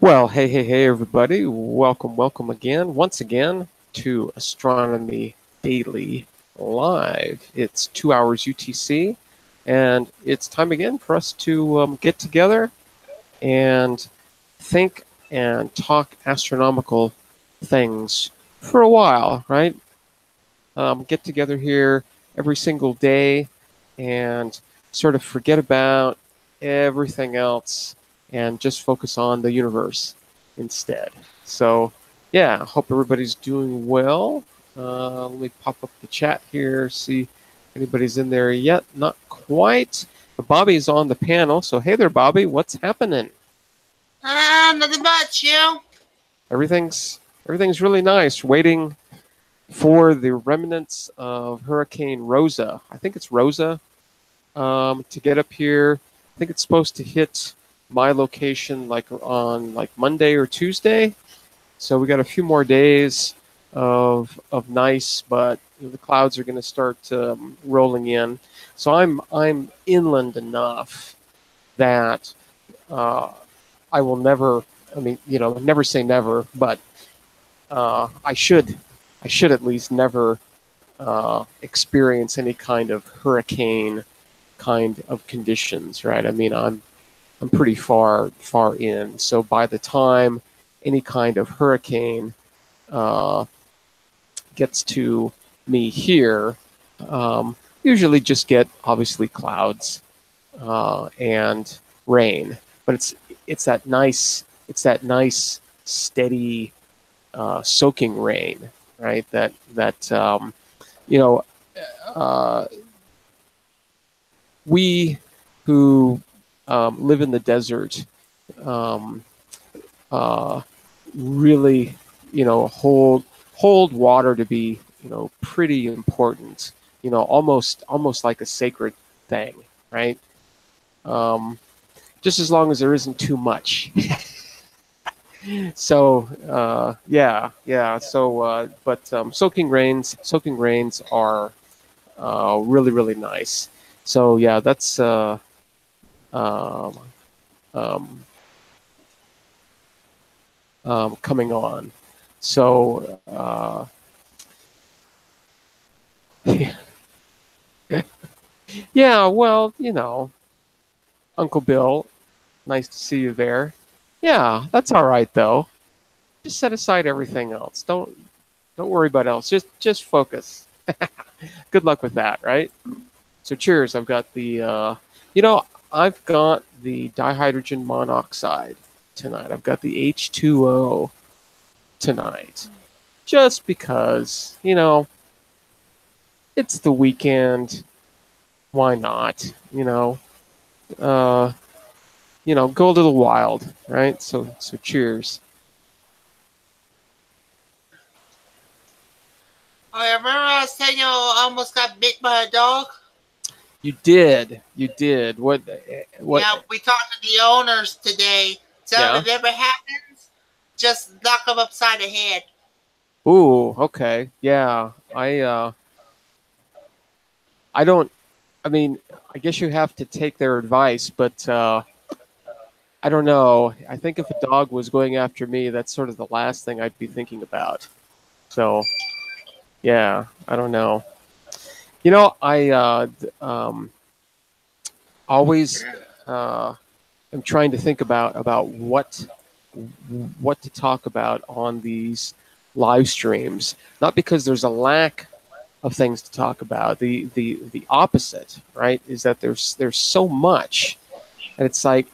Well, hey, everybody. Welcome again, once again, to Astronomy Daily Live. It's 2 hours UTC, and it's time again for us to get together and think and talk astronomical things for a while, right? Get together here every single day and sort of forget about everything else and just focus on the universe instead. So, yeah, hope everybody's doing well. Let me pop up the chat here, see if anybody's in there yet. Not quite. But Bobby's on the panel. So, hey there, Bobby. What's happening? Nothing much, you. Everything's really nice. Waiting for the remnants of Hurricane Rosa. I think it's Rosa, to get up here. I think it's supposed to hit my location like on like Monday or Tuesday. So we got a few more days of nice, but the clouds are going to start rolling in. So I'm inland enough that uh, I will never. I mean, never say never, but I should at least never experience any kind of hurricane kind of conditions, right? I mean, I'm pretty far in, so by the time any kind of hurricane uh, gets to me here, usually just get obviously clouds and rain, but it's that nice steady soaking rain, right? That you know uh, we who live in the desert um, uh, really, hold water to be, pretty important. Almost like a sacred thing, right? Um, just as long as there isn't too much. So yeah. So but soaking rains are really nice. So yeah, that's um, um, coming on. So yeah, well, Uncle Bill, nice to see you there. Yeah, that's all right though. Just set aside everything else. Don't worry about else. Just focus. Good luck with that, right? So cheers. I've got the you know I've got the dihydrogen monoxide tonight. I've got the H2O tonight. Just because, it's the weekend. Why not? Uh, go a little wild, right? So cheers. I remember I was telling you I almost got bit by a dog. You did. What? Yeah, we talked to the owners today. So Yeah. if it ever happens, just knock them upside the head. Ooh. Okay. Yeah. I don't. I mean, I guess you have to take their advice, but I don't know. I think if a dog was going after me, that's sort of the last thing I'd be thinking about. So yeah, I don't know. I always am trying to think about what to talk about on these live streams. Not because there's a lack of things to talk about. The opposite, right, is that there's so much, and it's like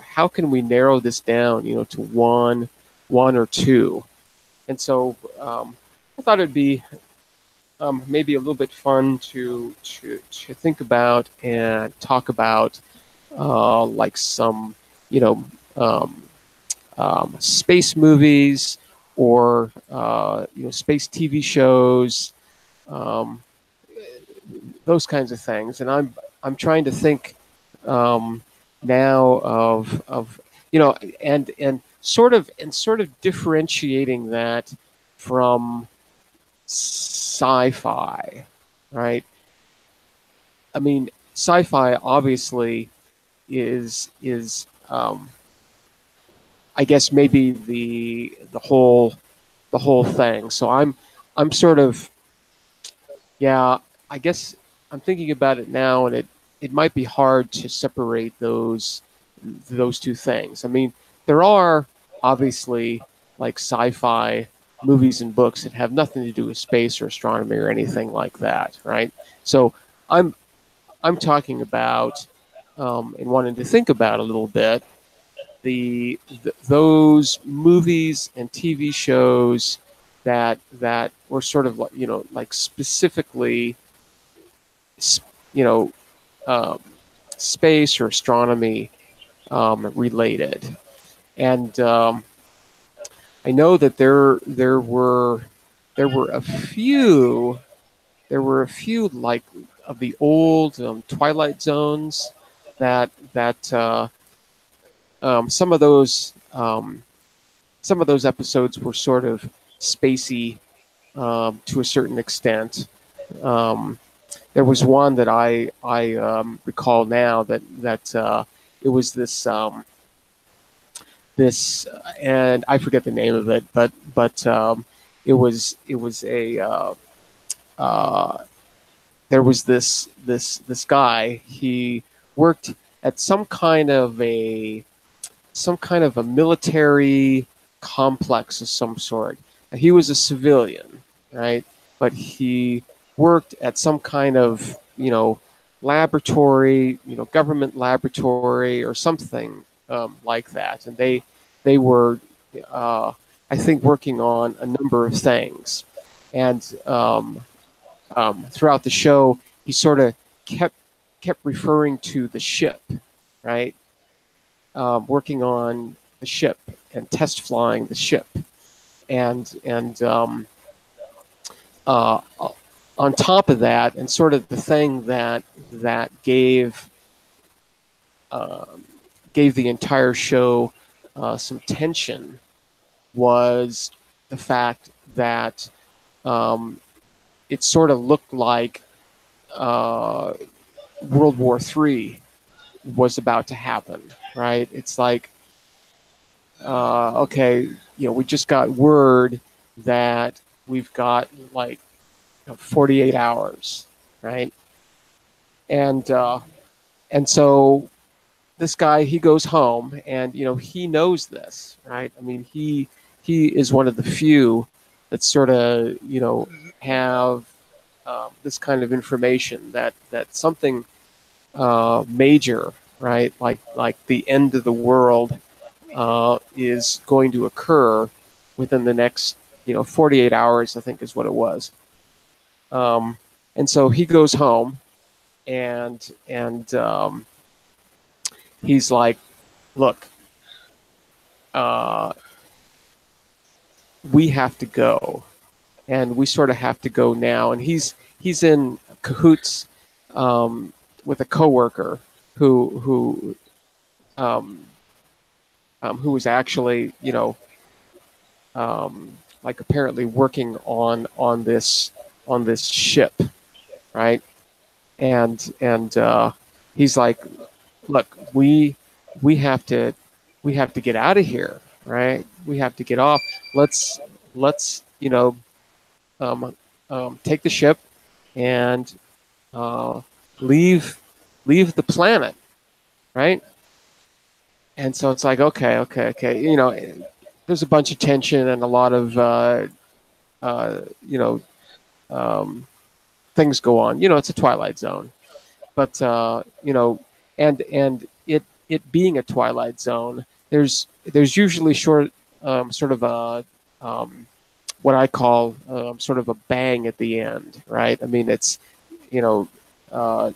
how can we narrow this down, to one or two? And so I thought it'd be maybe a little bit fun to think about and talk about like some you know um, space movies or space TV shows, um, those kinds of things. And I'm trying to think um, now of and sort of differentiating that from sci-fi, right? I mean, sci-fi obviously is I guess maybe the whole thing. So I'm sort of, yeah, I guess I'm thinking about it now, and it might be hard to separate those two things. I mean, there are obviously like sci-fi movies and books that have nothing to do with space or astronomy or anything like that, right? So I'm I'm talking about and wanting to think about a little bit those movies and TV shows that were sort of like, like specifically, you know um, space or astronomy related. And I know that there were a few like of the old Twilight Zones that some of those episodes were sort of spacey to a certain extent. Um, there was one that I recall now that it was this, and I forget the name of it, but it was a uh, there was this guy. He worked at some kind of a military complex of some sort. He was a civilian, right? But he worked at some kind of, laboratory, government laboratory or something like that. And they were, uh, I think, working on a number of things. And throughout the show, he sort of kept referring to the ship, right? Working on the ship and test flying the ship, and uh, on top of that, and sort of the thing that gave the entire show some tension was the fact that it sort of looked like uh, World War III was about to happen, right? It's like, okay, we just got word that we've got like 48 hours, right? And so this guy, he goes home, and he knows this, right? I mean, he is one of the few that sort of have this kind of information that something major, right? Like the end of the world is going to occur within the next 48 hours, I think is what it was. And so he goes home, and he's like, look, uh, we have to go, and we sort of have to go now. And he's in cahoots with a coworker who um, who was actually, like apparently working on this ship, right? And he's like, look, we have to get out of here, right? We have to get off. Let's take the ship and uh, leave the planet, right? And so it's like, okay. There's a bunch of tension and a lot of uh, you know um, things go on. It's a Twilight Zone, but and it being a Twilight Zone, there's usually sort of a what I call sort of a bang at the end, right? I mean, it's you know uh,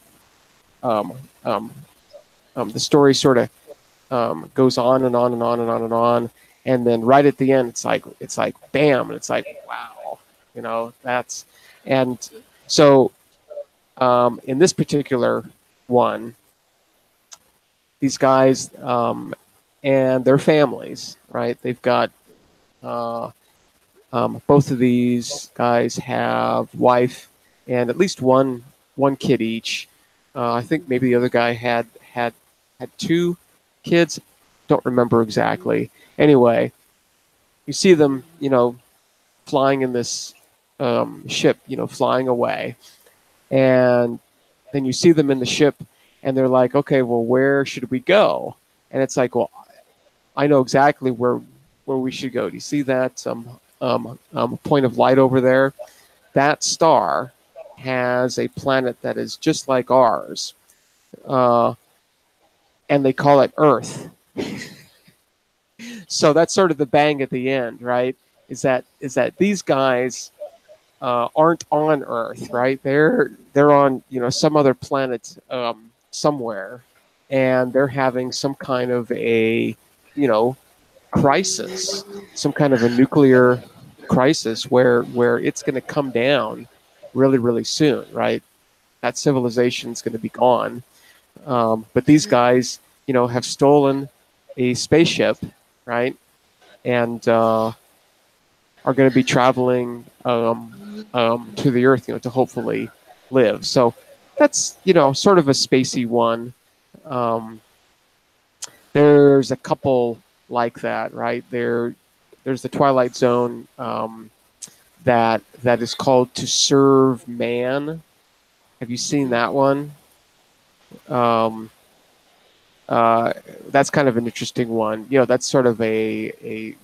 um, um, the story sort of goes on and on and on and on and on, and then right at the end, it's like bam, and it's like, wow, that's. And so in this particular one, these guys and their families, right? They've got uh, both of these guys have wife and at least one kid each. I think maybe the other guy had two kids. Don't remember exactly. Anyway, you see them, flying in this ship, flying away, and then you see them in the ship, and they're like, okay, well, where should we go? And it's like, well, I know exactly where we should go. Do you see that point of light over there? That star has a planet that is just like ours, uh, and they call it Earth. So that's sort of the bang at the end, right? Is that these guys aren't on Earth, right? They're on some other planet somewhere, and they're having some kind of a crisis, some kind of a nuclear crisis where it's going to come down really really soon, right? That civilization's going to be gone. But these guys, have stolen a spaceship, right? And are going to be traveling to the Earth, to hopefully live. So that's sort of a spacey one. There's a couple like that, right? There's the Twilight Zone that is called To Serve Man. Have you seen that one? That's kind of an interesting one. That's sort of a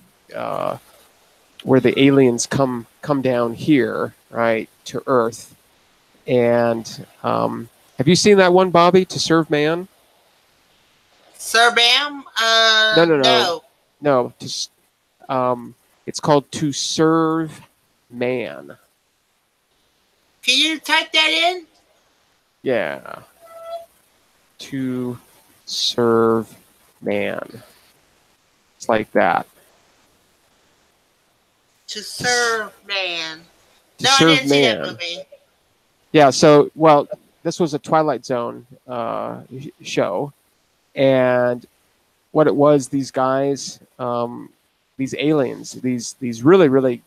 where the aliens come down here, right, to Earth. And have you seen that one, Bobby? To Serve Man? Sir Bam? No, no, no, No. no. It's called To Serve Man. Can you type that in? Yeah. To Serve Man. It's like that. To Serve Man. To No, I Serve didn't see that Man. movie. Yeah, so, well, this was a Twilight Zone show. And what it was, these guys, these aliens, these really, really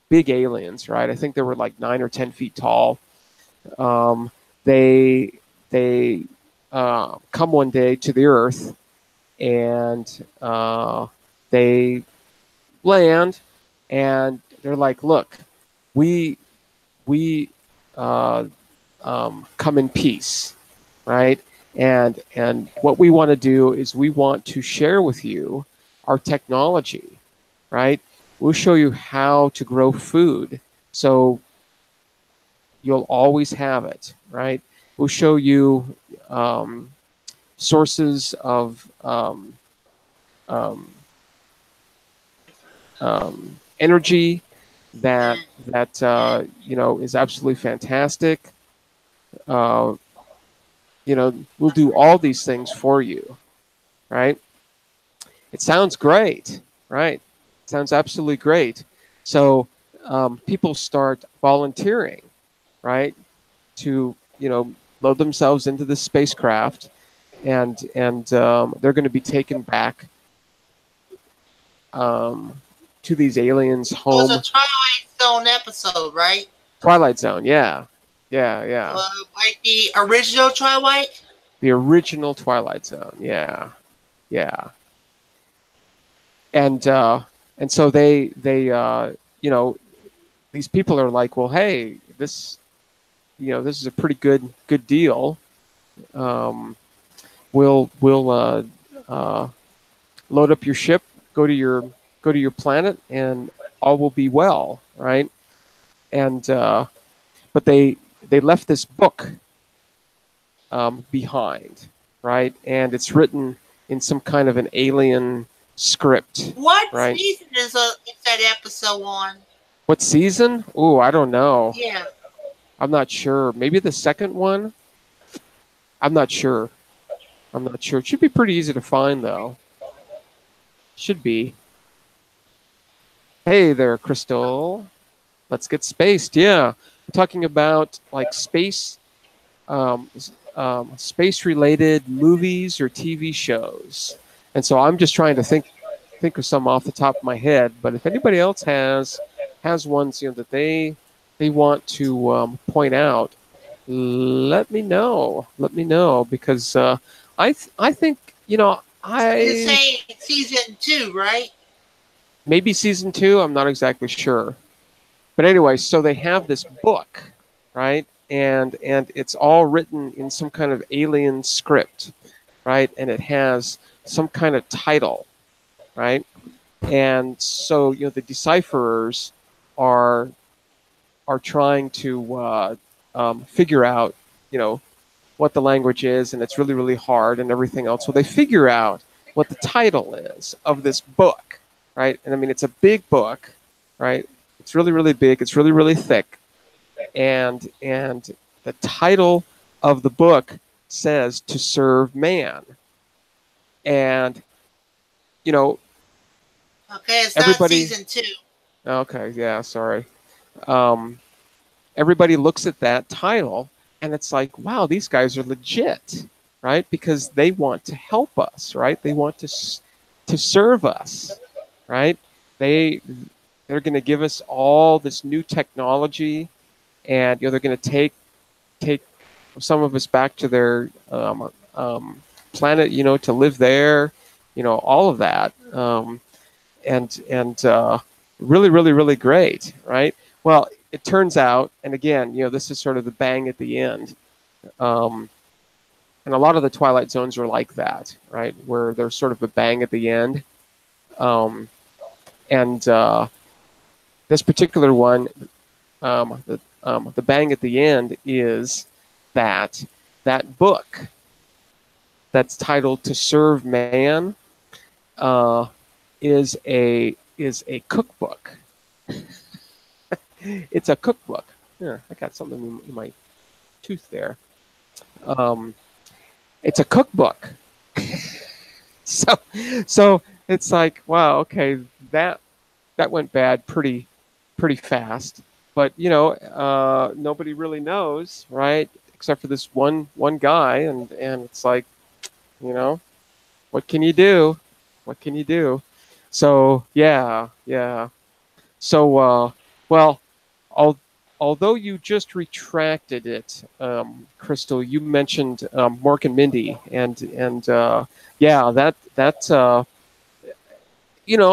big aliens, right? I think they were like 9 or 10 feet tall. They come one day to the Earth, and they land, and they're like, look, we come in peace, right? And what we want to do is we want to share with you our technology, right? We'll show you how to grow food, so you'll always have it, right? We'll show you sources of energy that is absolutely fantastic. We'll do all these things for you, right? It sounds great, right? It sounds absolutely great. So people start volunteering, right, to load themselves into the spacecraft, and they're going to be taken back to these aliens' home. It was a Twilight Zone episode, right? Twilight Zone, yeah. Yeah. Like the original Twilight? The original Twilight Zone, yeah. And so they these people are like, well, hey, this is a pretty good deal. We'll load up your ship, go to your planet, and all will be well, right? And but they left this book behind, right? And it's written in some kind of an alien script. What right? season is that episode on? What season? Ooh, I don't know. Yeah. I'm not sure. Maybe the second one? I'm not sure. It should be pretty easy to find, though. Should be. Hey there, Crystal. Let's get spaced. Yeah. I'm talking about like space space-related movies or TV shows. And so I'm just trying to think of some off the top of my head. But if anybody else has ones that they want to point out, let me know. Because I think You're I saying season 2, right? maybe season 2. I'm not exactly sure. But anyway, so they have this book, right? And it's all written in some kind of alien script, right? And it has some kind of title, right? And so the decipherers are trying to figure out you know what the language is, and it's really really hard and everything else. So they figure out what the title is of this book, right? And I mean it's a big book, right? It's really really big. It's really really thick, and the title of the book says "To Serve Man," and you know Okay, it's not everybody. season 2. Okay, yeah, sorry. Um, Everybody looks at that title and it's like, wow, these guys are legit, right? Because they want to help us, right? They want to serve us, right? They they're going to give us all this new technology, and they're going to take some of us back to their planet, to live there, all of that, and really, really, really great, right? Well, it turns out, and again, this is sort of the bang at the end, um, and a lot of the Twilight Zones are like that, right? Where there's sort of a bang at the end, um, and this particular one, the bang at the end is that that book that's titled "To Serve Man" uh, is a cookbook. It's a cookbook. Yeah, I got something in my tooth there. Um, it's a cookbook. so, so it's like, wow, okay, that went bad pretty fast. But nobody really knows, right? Except for this one guy, and it's like, you know, what can you do? What can you do? So yeah, yeah. So well, al- although you just retracted it, Crystal, you mentioned Mork and Mindy, and yeah, that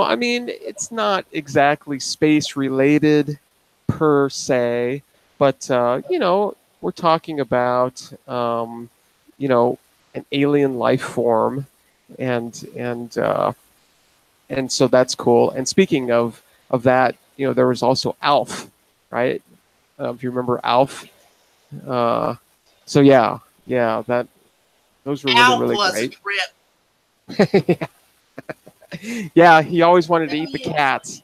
I mean, it's not exactly space related per se, but we're talking about an alien life form, and so that's cool. And speaking of that, there was also Alf, right? If you remember Alf, uh, so yeah, yeah, those were really Alf really was a great. trip. Yeah, he always wanted to eat the Yeah. cats,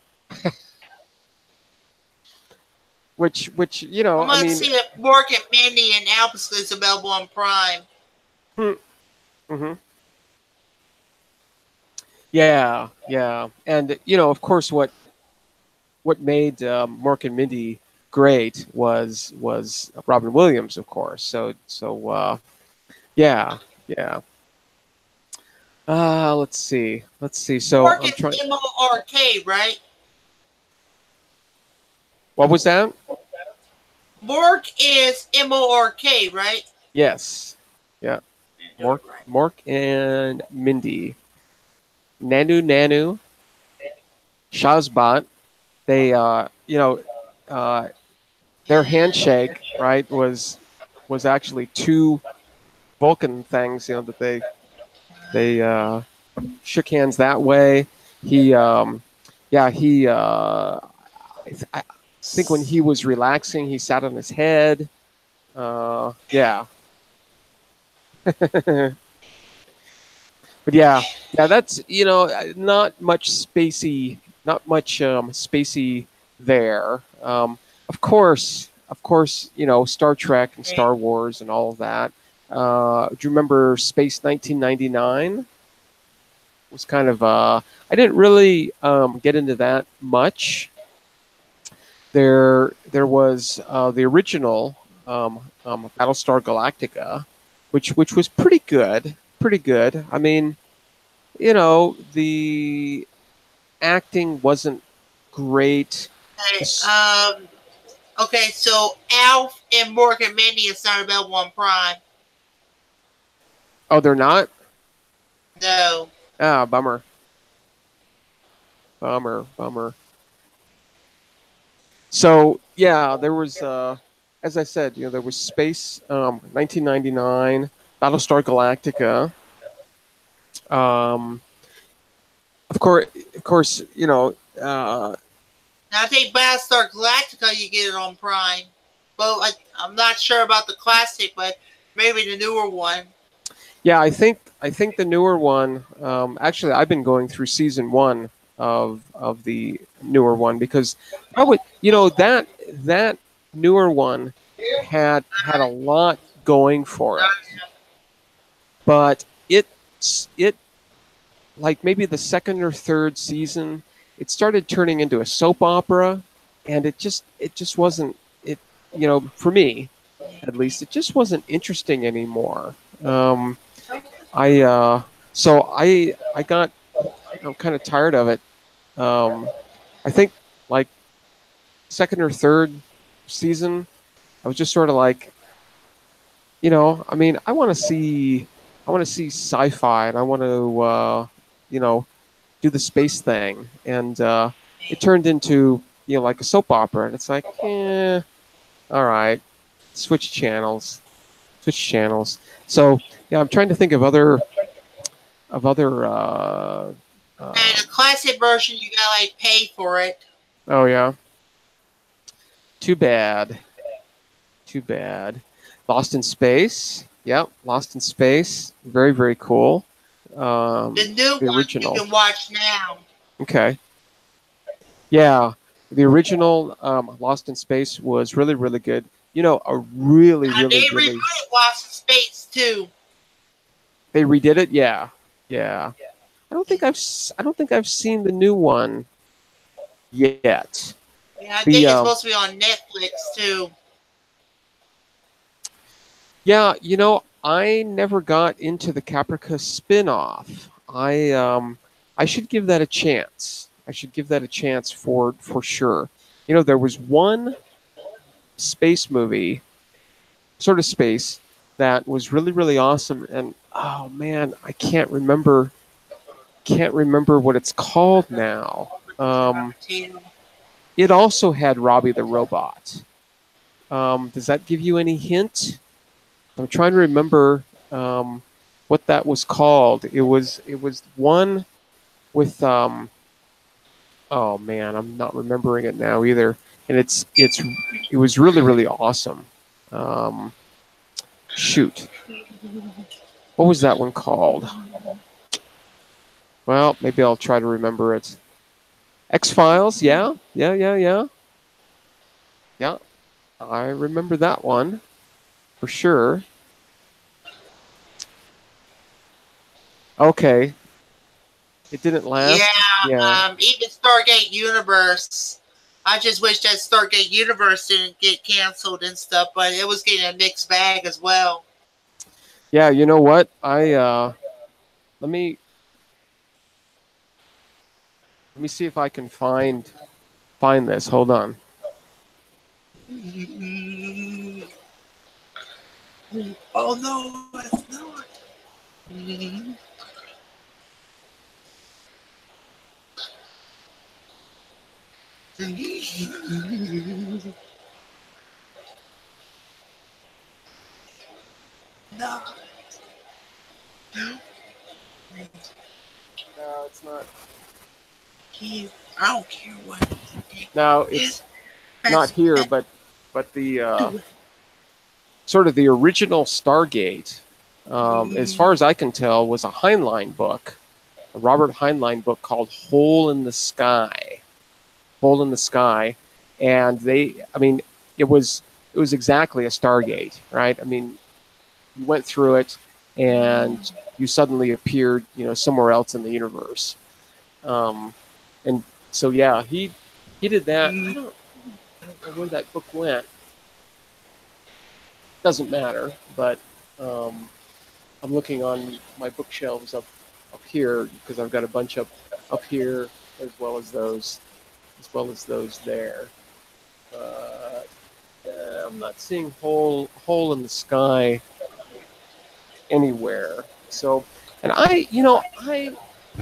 which I'm I gonna mean, see if Mork and Mindy and Alf is available on Prime. mm-hmm. Yeah, yeah, and of course, what made Mork and Mindy great was Robin Williams, of course. So yeah, yeah. Let's see. So Mork I'm is trying. Mork, right? What was that? Mork is Mork, right? Yes. Yeah. Mork and Mindy. Nanu, Shazbot. They uh their handshake, right, was actually two Vulcan things, that they shook hands that way. He yeah, I think when he was relaxing, he sat on his head. Yeah. But yeah, that's not much spacey, spacey there. Of course, Star Trek and Star Wars and all of that. Do you remember Space 1999? Was kind of I didn't really get into that much. There was the original Battlestar Galactica, which was pretty good, pretty good. I mean, the acting wasn't great. Okay, This, okay, so Alf and Mork and Mindy is not available on Prime. oh, they're not. No. Ah, bummer. Bummer. Bummer. So yeah, there was, as I said, there was Space, 1999, Battlestar Galactica. Um, of course, Now I think Battlestar Galactica you get it on Prime. But I'm not sure about the classic, but maybe the newer one. yeah, I think the newer one. Actually, I've been going through season one of the newer one because I would, that newer one had a lot going for it, but it like maybe the second or third season, it started turning into a soap opera, and it just wasn't it. For me at least, it just wasn't interesting anymore. I so I got I'm kind of tired of it. I think like second or third season, I was just sort of like, I mean, I want to see sci-fi, and I want to do the space thing, and it turned into like a soap opera, and it's like, all right, switch channels, switch channels. So yeah, I'm trying to think of other. And the classic version, you gotta like pay for it. Oh yeah, too bad, too bad. Lost in Space. Yep, Lost in Space. Very very cool. The new The one you original. can watch now. Okay. Yeah, the original Lost in Space was really really good. A really They really really. rebooted Lost in Space too. They redid it. Yeah, yeah. I don't think I've seen the new one yet. Yeah, I The think it's supposed to be on Netflix too. Yeah, I never got into the Caprica spin-off. I should give that a chance. I should give that a chance for sure. There was one space movie, sort of space, that was really really awesome, and oh man, I can't remember what it's called now. It also had Robbie the Robot. Does that give you any hint? I'm trying to remember what that was called. It was one with oh man, I'm not remembering it now either. And it was really really awesome. Um, shoot, what was that one called? Well, maybe I'll try to remember it. X Files, yeah, yeah, yeah, yeah, yeah. I remember that one for sure. Okay, it didn't Yeah, last. Yeah, even Stargate Universe. I just wish that Stargate Universe didn't get canceled and stuff, but it was getting a mixed bag as well. yeah. You know what? Let me let me see if I can find this. Hold on. Oh no, it's not. No. No, it's not. I don't care what. No, it's not here, but the sort of the original Stargate, as far as I can tell, was a Heinlein book, a Robert Heinlein book called Hole in the Sky. Hole in the Sky, and I mean, it was exactly a Stargate, right? I mean, you went through it, and you suddenly appeared, somewhere else in the universe. And so yeah, he did that. I don't know where that book went. Doesn't matter, but um, I'm looking on my bookshelves up here because I've got a bunch up here as well as those there. Uh, I'm not seeing hole in the sky anywhere. So, and I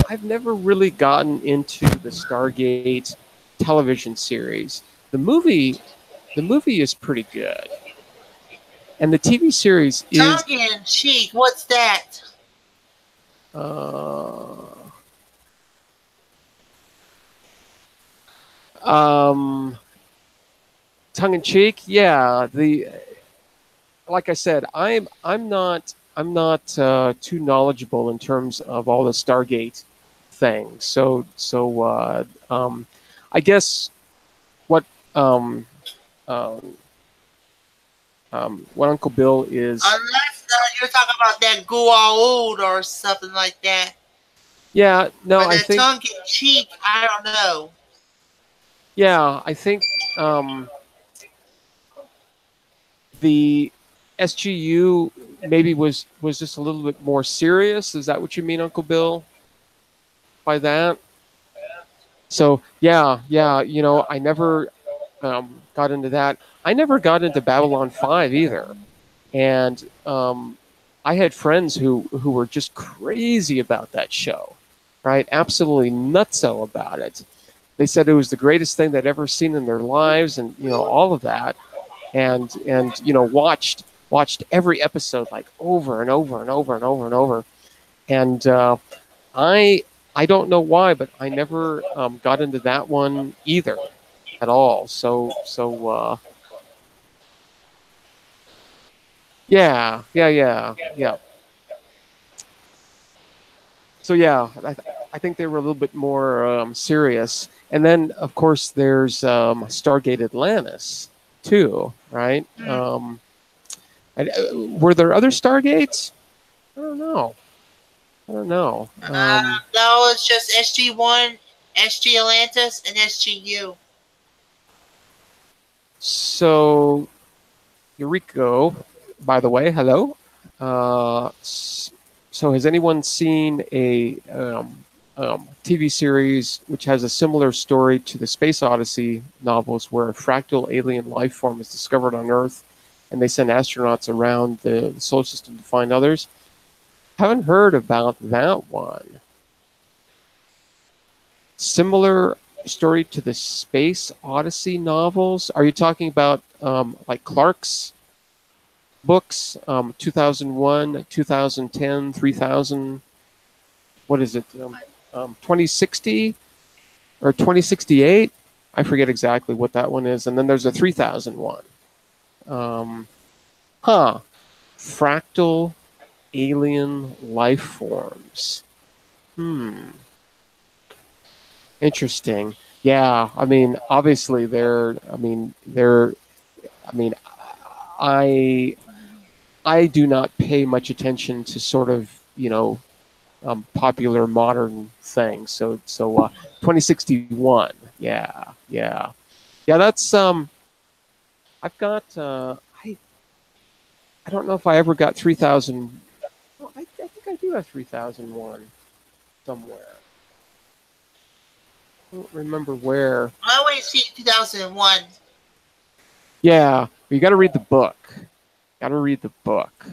I've never really gotten into the Stargate television series. The movie, the movie is pretty good, and the TV series is. Tongue in cheek. What's that? Uh, um, tongue in cheek, yeah. The like I said, I'm not too knowledgeable in terms of all the Stargate things. I guess what um, um, what Uncle Bill is. Unless you're talking about that Guaoud or something like that. Yeah, no, But I that think. tongue in cheek, I don't know. Yeah, I think the SGU maybe was just a little bit more serious. Is that what you mean, Uncle Bill, by that? So yeah, I never got into that. I never got into Babylon 5 either, and I had friends who were just crazy about that show, right? Absolutely nutso about it. They said it was the greatest thing they'd ever seen in their lives, and all of that, and watched every episode like over and over and over and over and over, and I I don't know why, but I never got into that one either at all. Yeah. So yeah, I think they were a little bit more serious. And then of course there's Stargate Atlantis too, right? Were there other Stargates? I don't know. I don't know. No, it's just SG1, SG Atlantis, and SGU. So Eureka, by the way, hello. So has anyone seen a TV series which has a similar story to the Space Odyssey novels, where a fractal alien life form is discovered on Earth, and they send astronauts around the solar system to find others? Haven't heard about that one. Similar story to the Space Odyssey novels? Are you talking about like Clark's books, 2001, 2010, 3000? What is it? 2060 or 2068? I forget exactly what that one is. And then there's a 3001. Um, huh. Fractal alien life forms. Interesting. Yeah, I mean, obviously I mean, I I do not pay much attention to sort of popular modern things. So 2061. Yeah. That's I've got I don't know if I ever got 3000. Well, I think I do have 3001 somewhere. I don't remember where. I always see 2001. Yeah, you got to read the book. Got to read the book.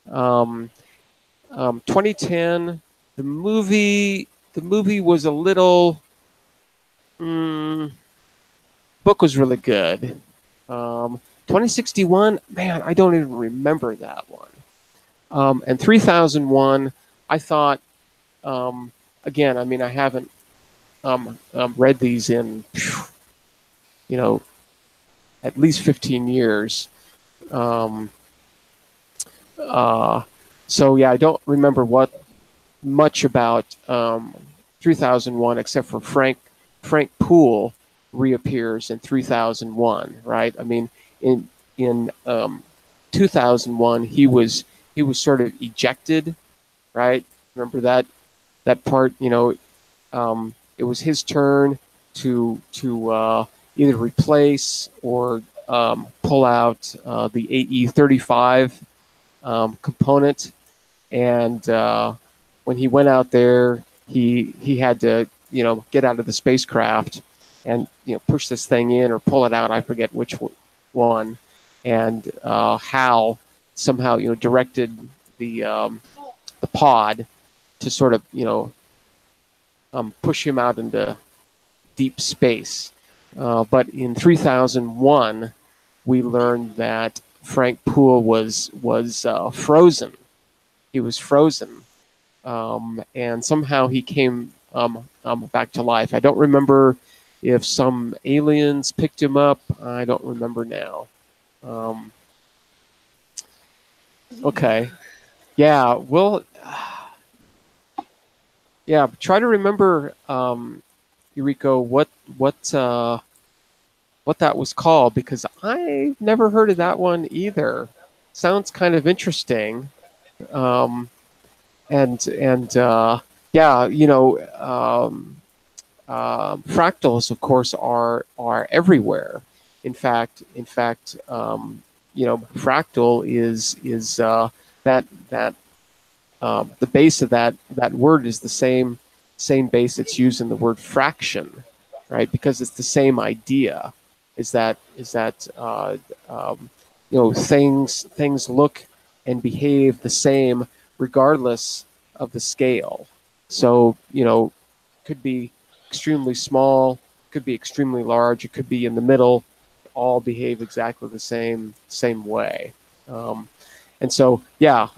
2010, the movie was a little. Book was really good. 2061, man, I don't even remember that one. And 3001, I thought. Again, I mean, I haven't read these in, at least 15 years. So yeah, I don't remember much about 3001, except for Frank Poole reappears in 3001, right? I mean, in 2001, he was sort of ejected, right? Remember that part? It was his turn to either replace or pull out the AE-35 component, and when he went out there, he had to get out of the spacecraft and push this thing in or pull it out. I forget which one, and Hal somehow directed the pod to sort of push him out into deep space. But in 3001, we learned that Frank Poole was frozen. He was frozen, and somehow he came back to life. I don't remember if some aliens picked him up. I don't remember now. Okay, yeah. Well, yeah. Try to remember, Eureka, what that was called, because I never heard of that one either. Sounds kind of interesting. Um, and yeah, fractals, of course, are everywhere. In fact, fractal is that the base of that word is the same base that's used in the word fraction, right? Because it's the same idea. Is that things look and behave the same regardless of the scale. So could be extremely small, could be extremely large, it could be in the middle, all behave exactly the same way. And so, yeah,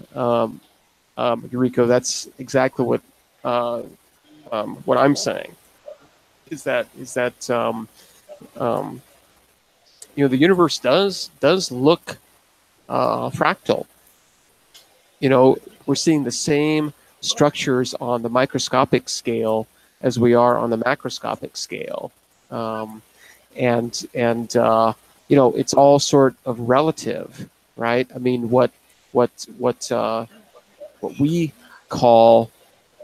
Eureka, that's exactly what I'm saying. Is that the universe does look fractal. We're seeing the same structures on the microscopic scale as we are on the macroscopic scale, and it's all sort of relative, right? I mean, what we call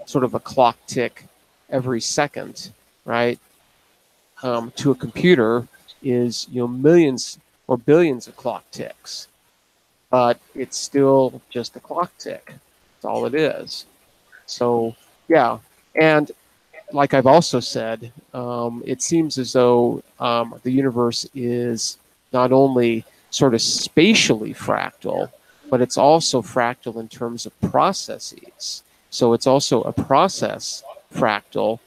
sort of a clock tick every second, right? To a computer is millions or billions of clock ticks, but it's still just a clock tick. That's all it is. So yeah, and like I've also said, it seems as though the universe is not only sort of spatially fractal, but it's also fractal in terms of processes. So it's also a process fractal,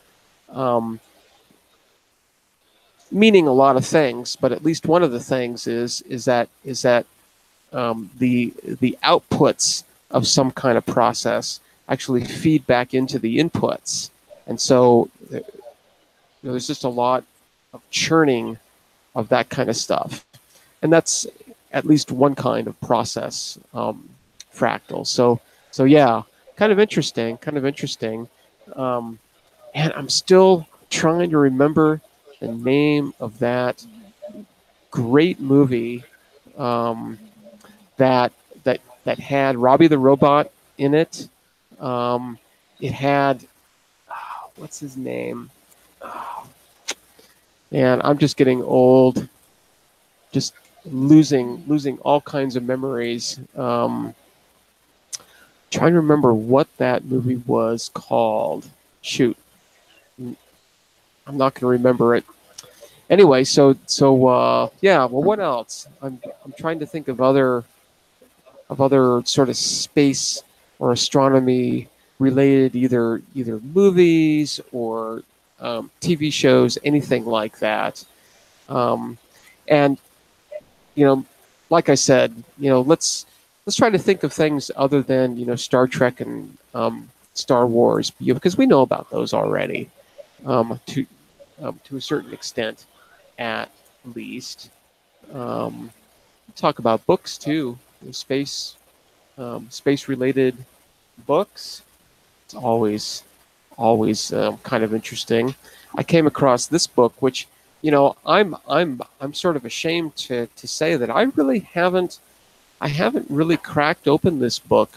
meaning a lot of things. But at least one of the things is that the outputs of some kind of process actually feed back into the inputs, and so there's just a lot of churning of that kind of stuff, and that's at least one kind of process fractal. So yeah, kind of interesting, and I'm still trying to remember the name of that great movie that had Robbie the Robot in it. It had what's his name? And I'm just getting old, just losing all kinds of memories. Trying to remember what that movie was called. Shoot, I'm not going to remember it. Anyway, so yeah. Well, what else? I'm trying to think of other sort of space or astronomy related either movies or TV shows, anything like that. And like I said, let's try to think of things other than Star Trek and Star Wars, because we know about those already to a certain extent, at least. Talk about books too, space related books. It's always kind of interesting. I came across this book, which I'm sort of ashamed to say that I haven't really cracked open this book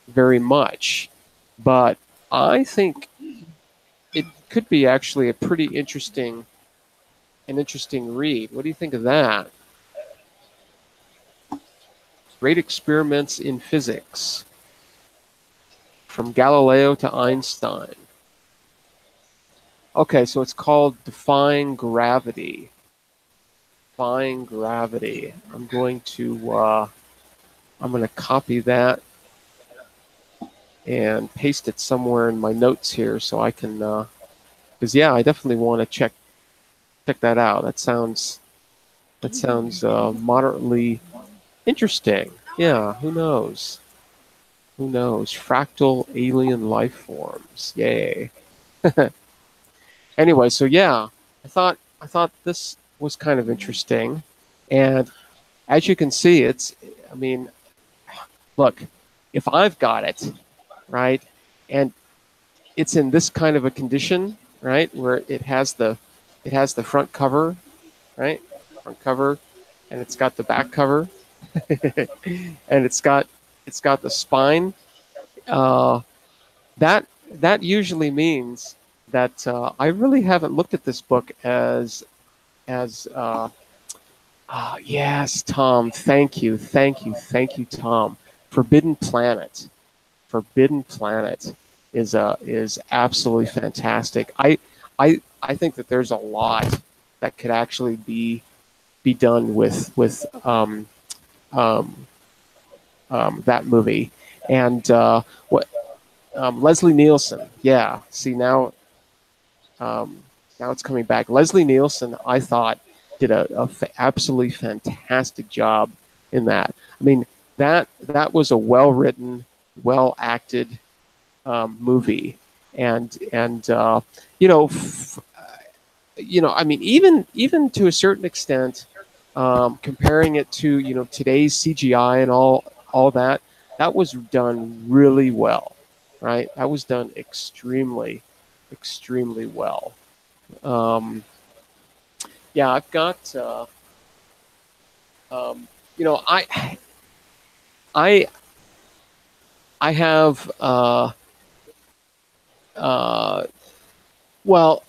very much, but I think it could be actually a pretty interesting read. What do you think of that? Great Experiments in Physics, from Galileo to Einstein. Okay, so it's called Defying Gravity. Defying Gravity. I'm going to copy that and paste it somewhere in my notes here so I can yeah, I definitely want to check that out. That sounds moderately interesting. Yeah, who knows? Who knows? Fractal alien life forms. Yay. Anyway, so yeah, I thought this was kind of interesting, and as you can see, I mean, look, if I've got it right, and it's in this kind of a condition, right, where it has the front cover, right, front cover, and it's got the back cover, and it's got the spine. Uh, that usually means that I really haven't looked at this book as yes, Tom. Thank you, Tom. Forbidden Planet. Forbidden Planet is absolutely fantastic. I think that there's a lot that could actually be done with that movie. And what Leslie Nielsen? Yeah. See now, now it's coming back. Leslie Nielsen, I thought, did a absolutely fantastic job in that. I mean, that was a well written, well acted movie, and you know, I mean, even to a certain extent, comparing it to today's CGI and all that, that was done really well, right? That was done extremely well. Um, yeah, I've got you know I I have uh, well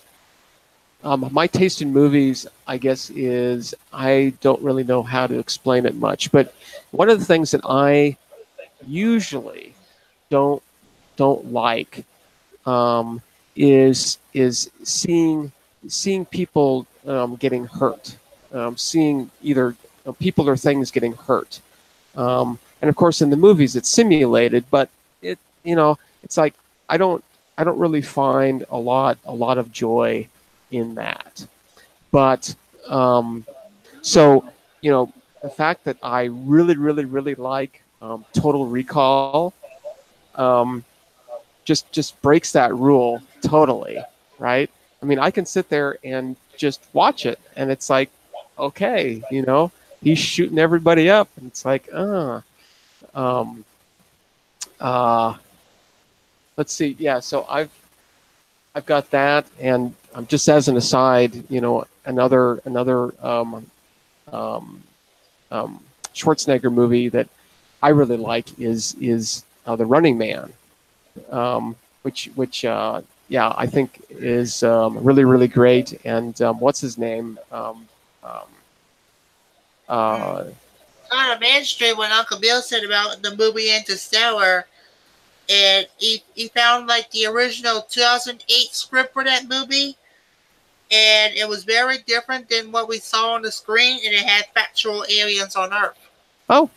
my taste in movies, I guess, is I don't really know how to explain it much, but one of the things that I usually don't don't like um, is seeing people getting hurt, seeing either people or things getting hurt. And of course, in the movies, it's simulated, but it's like I don't I don't really find a lot of joy in that. But so the fact that I really like Total Recall um, just breaks that rule totally, right? I mean, I can sit there and just watch it, and it's like, okay, he's shooting everybody up, and it's like, um, uh, let's see, yeah. So I've got that, and just as an aside, another um, Schwarzenegger movie that I really like is The Running Man, which yeah, I think is really great. And what's his name? Um, uh, Kind of mainstream when Uncle Bill said about the movie Interstellar, and he found like the original 2008 script for that movie, and it was very different than what we saw on the screen, and it had factual aliens on Earth. oh,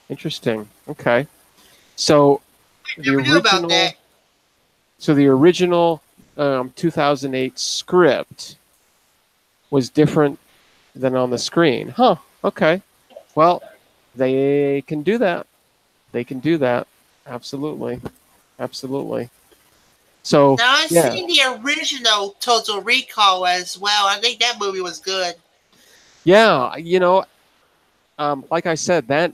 interesting. Okay, so I the never knew about original, that. so the original 2008 script was different than on the screen, huh? Okay, well, they can do that. They can do that. Absolutely. Absolutely. So, Now I've yeah. seen the original Total Recall as well. I think that movie was good. Yeah, like I said, that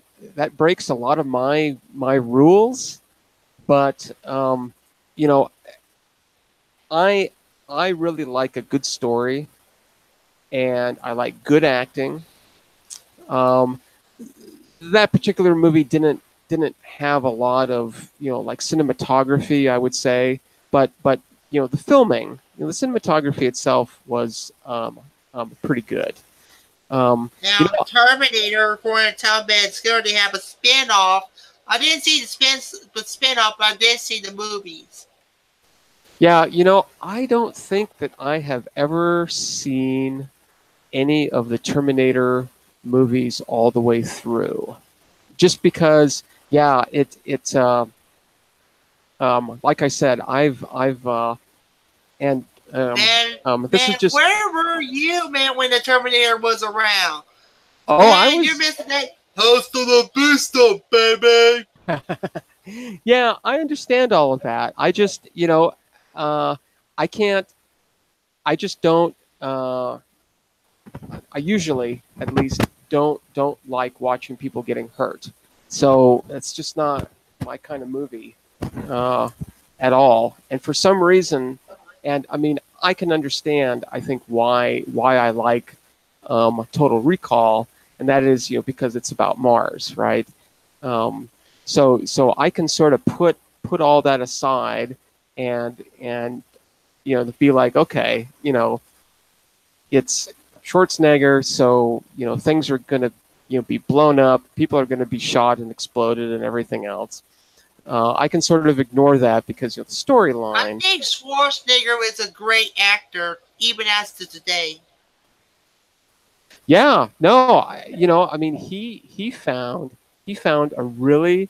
breaks a lot of my rules, but you know, I I really like a good story, and I like good acting. Um, that particular movie didn't have a lot of like cinematography, I would say, but the filming, the cinematography itself was pretty good. You Now know, Terminator, according to Tom Bad Scared, they have a spin-off. I didn't see the spin-off, but I did see the movies. yeah, I don't think that I have ever seen any of the Terminator movies all the way through, just because, yeah, like I said, I've And Man, this is man, just. where were you, man, when the Terminator was around? Oh, I Man, you're was. missing that. Hasta la vista, baby. Yeah, I understand all of that. I just, I can't. I just don't. I usually, at least, don't like watching people getting hurt. So it's just not my kind of movie uh, at all. And for some reason, and I mean, I can understand. I think why I like Total Recall, and that is because it's about Mars, right? Um, so I can sort of put all that aside and be like, okay, it's Schwarzenegger, so things are going to be blown up, people are going to be shot and exploded and everything else. I can sort of ignore that because the I storyline. think Schwarzenegger is a great actor, even as to today. Yeah, no, I mean, he found a really,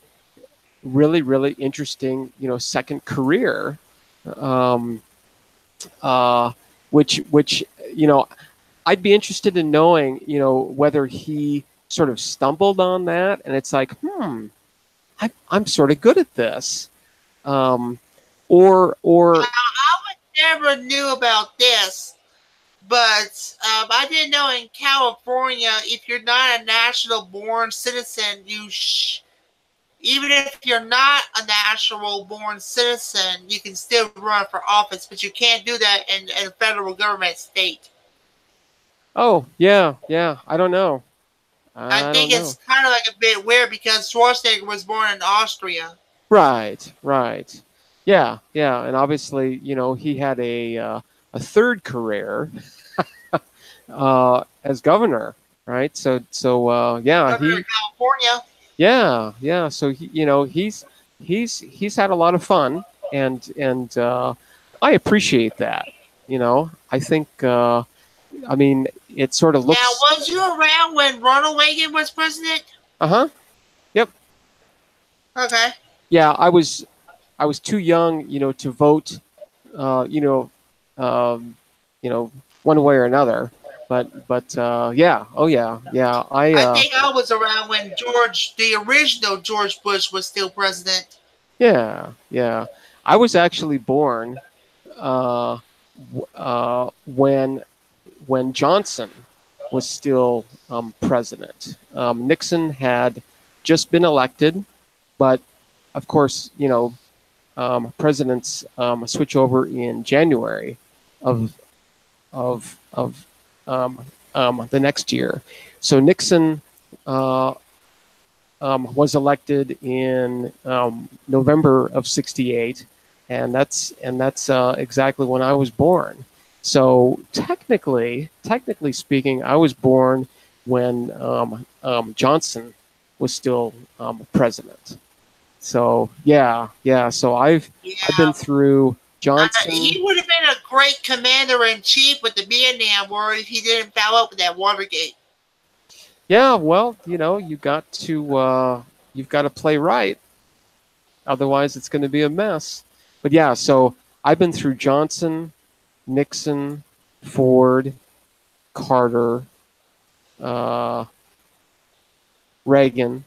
really, really interesting second career, um, uh, which I'd be interested in knowing whether he sort of stumbled on that, and it's like, I'm sort of good at this, um, or I never knew about this, but I didn't know in California, if you're not a national born citizen, even if you're not a national born citizen, you can still run for office, but you can't do that in a federal government state. oh yeah, I I don't think know. it's kind of like a bit weird because Schwarzenegger was born in Austria. Right. Yeah, and obviously, he had a third career as governor, right? So yeah, Governor of California. yeah. So he's had a lot of fun, and I appreciate that. I think I mean it sort of Now, looks. was you around when Ronald Reagan was president? Uh-huh. Yep. Okay. Yeah, I was too young, to vote, uh, you know, um, one way or another. But yeah, oh yeah. I think I was around when the original George Bush was still president. Yeah. I was actually born uh, when Johnson was still president. Nixon had just been elected, but of course, presidents switch over in January of of the next year. So Nixon uh, was elected in November of '68, and that's exactly when I was born. So technically speaking, I was born when Johnson was still president. So yeah. So I've been Yeah. through Johnson. He would have been a great commander in chief with the Vietnam War if he didn't foul up with that Watergate. Yeah, well, you've got to play right, otherwise it's going to be a mess. But yeah, so I've been through Johnson, Nixon, Ford, Carter, uh, Reagan,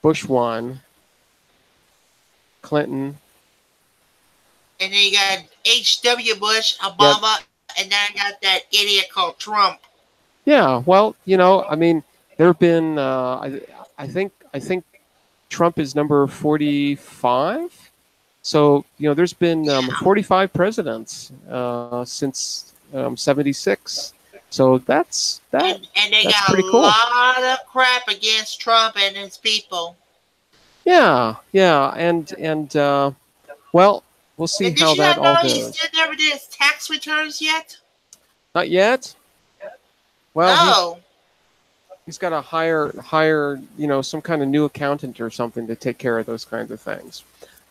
Bush one, Clinton. And then you got H.W. Bush, Yep. Obama, and then I got that idiot called Trump. Yeah. Well, I mean, there have been. I think Trump is number 45. So there's been Yeah. 45 presidents since '76. So And they that's got a pretty cool. lot of crap against Trump and his people. Yeah, and well, we'll see And did how you that not all know he goes. still never did his tax returns yet? Not yet. Well, No. he's got to hire some kind of new accountant or something to take care of those kinds of things.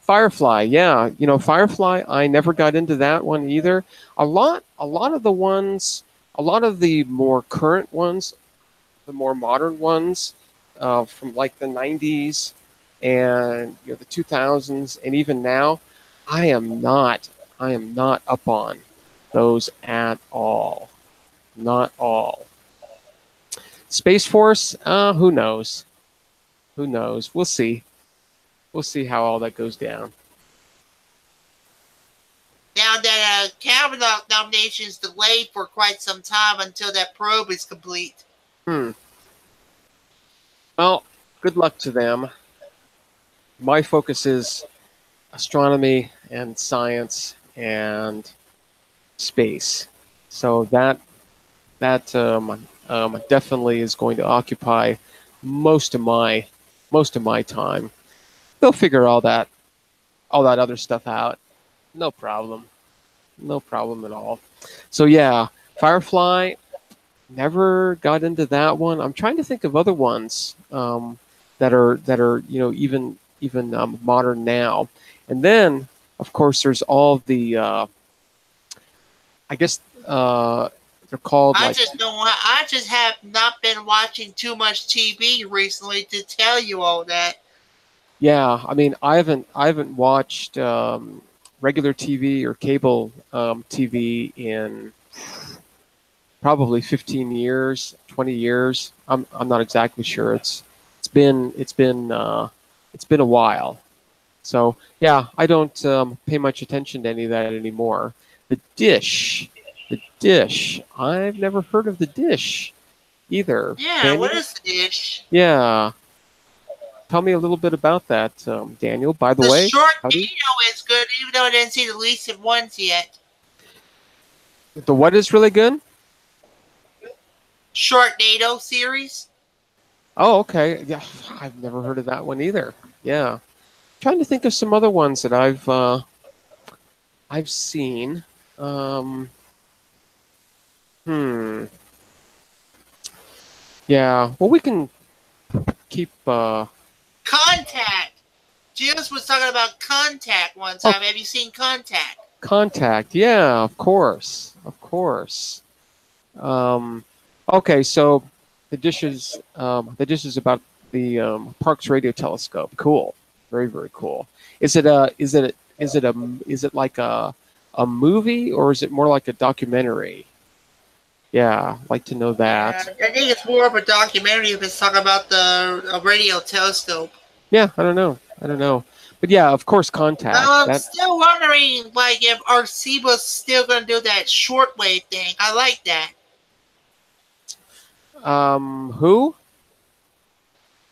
Firefly, yeah, Firefly. I never got into that one either. A lot of the ones, a lot of the more current ones, the more modern ones, from like the '90s and the 2000s, and even now, I am not. I am not up on those at all. Not all. Space Force, who knows? Who knows? We'll see. We'll see how all that goes down. Now that Kavanaugh nomination is delayed for quite some time until that probe is complete. Well, good luck to them. My focus is astronomy and science and space. So that definitely is going to occupy most of my time. They'll figure all that other stuff out. No problem. No problem at all. So yeah, Firefly, never got into that one. I'm trying to think of other ones that are even modern now. And then of course there's all the I guess they're called I just have not been watching too much TV recently to tell you all that. Yeah, I mean, I haven't watched regular TV or cable TV in probably 15 years, 20 years. I'm not exactly sure. It's been a while. So yeah, I don't pay much attention to any of that anymore. The dish. I've never heard of the dish either. Yeah, Daniel? what is the dish? Yeah. Tell me a little bit about that, Daniel. By the way, the short video is good, even though I didn't see the recent ones yet. The what is really good? Short NATO series. Oh, okay. Yeah, I've never heard of that one either. Yeah, trying to think of some other ones that I've seen. Yeah. Well, we can keep. Contact. Jules was talking about Contact one time. Oh. Have you seen Contact? Contact. Yeah, of course. Of course. Okay, so the dish is about the Parkes radio telescope. Cool. Very, very cool. Is it like a movie, or is it more like a documentary? Yeah, I'd like to know that. I think it's more of a documentary if it's talking about the radio telescope. Yeah, I don't know. But yeah, of course, Contact. I'm still wondering, like, if Arecibo's still going to do that shortwave thing. I like that. Who?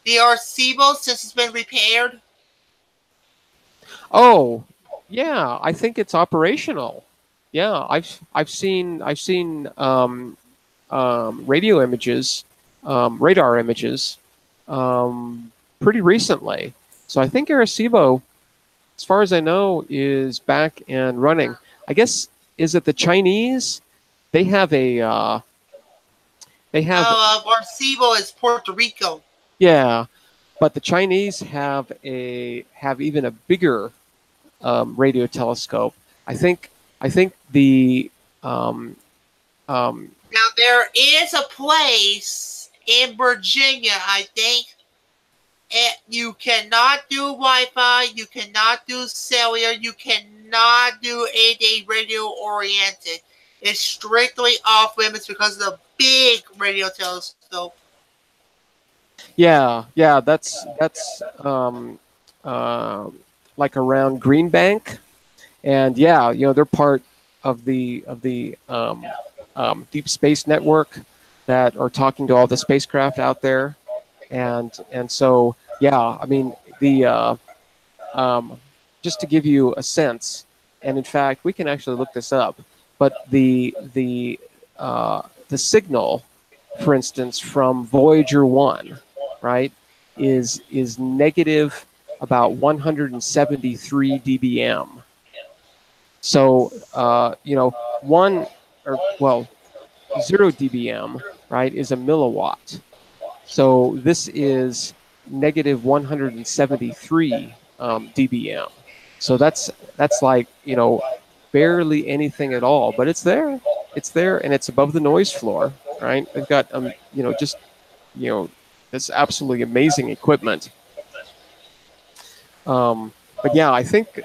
The Arecibo, since it's been repaired. Oh, yeah. I think it's operational. Yeah, I've seen radio images, radar images, pretty recently. So I think Arecibo, as far as I know, is back and running. I guess, is it the Chinese? They have a. Arecibo is Puerto Rico. Yeah, but the Chinese have even a bigger radio telescope. I think the. Now there is a place in Virginia, I think. You cannot do Wi-Fi, you cannot do cellular, you cannot do anything radio oriented. It's strictly off limits because of the big radio telescope. Yeah, that's like around Green Bank, and yeah, they're part of the Deep Space Network that are talking to all the spacecraft out there. And so, yeah, I mean, the just to give you a sense, and in fact, we can actually look this up, but the signal, for instance, from Voyager 1, right, is negative about 173 dBm. So, 0 dBm, right, is a milliwatt. So this is negative 173 dBm. So that's like, barely anything at all, but it's there, and it's above the noise floor, right? They've got, this absolutely amazing equipment. But yeah, I think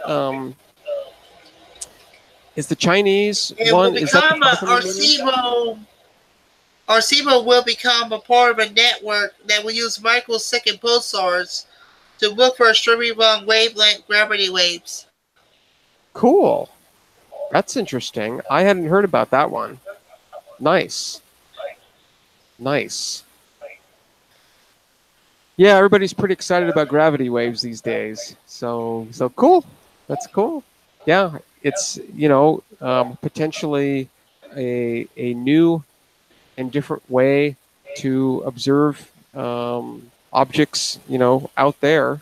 Is the Chinese It will one? Is that the become a 500 million? Arecibo will become a part of a network that will use microsecond pulsars to look for extremely long wavelength gravity waves. Cool. That's interesting. I hadn't heard about that one. Nice. Nice. Yeah, everybody's pretty excited about gravity waves these days. So cool. That's cool. Yeah, it's potentially a new and different way to observe objects out there,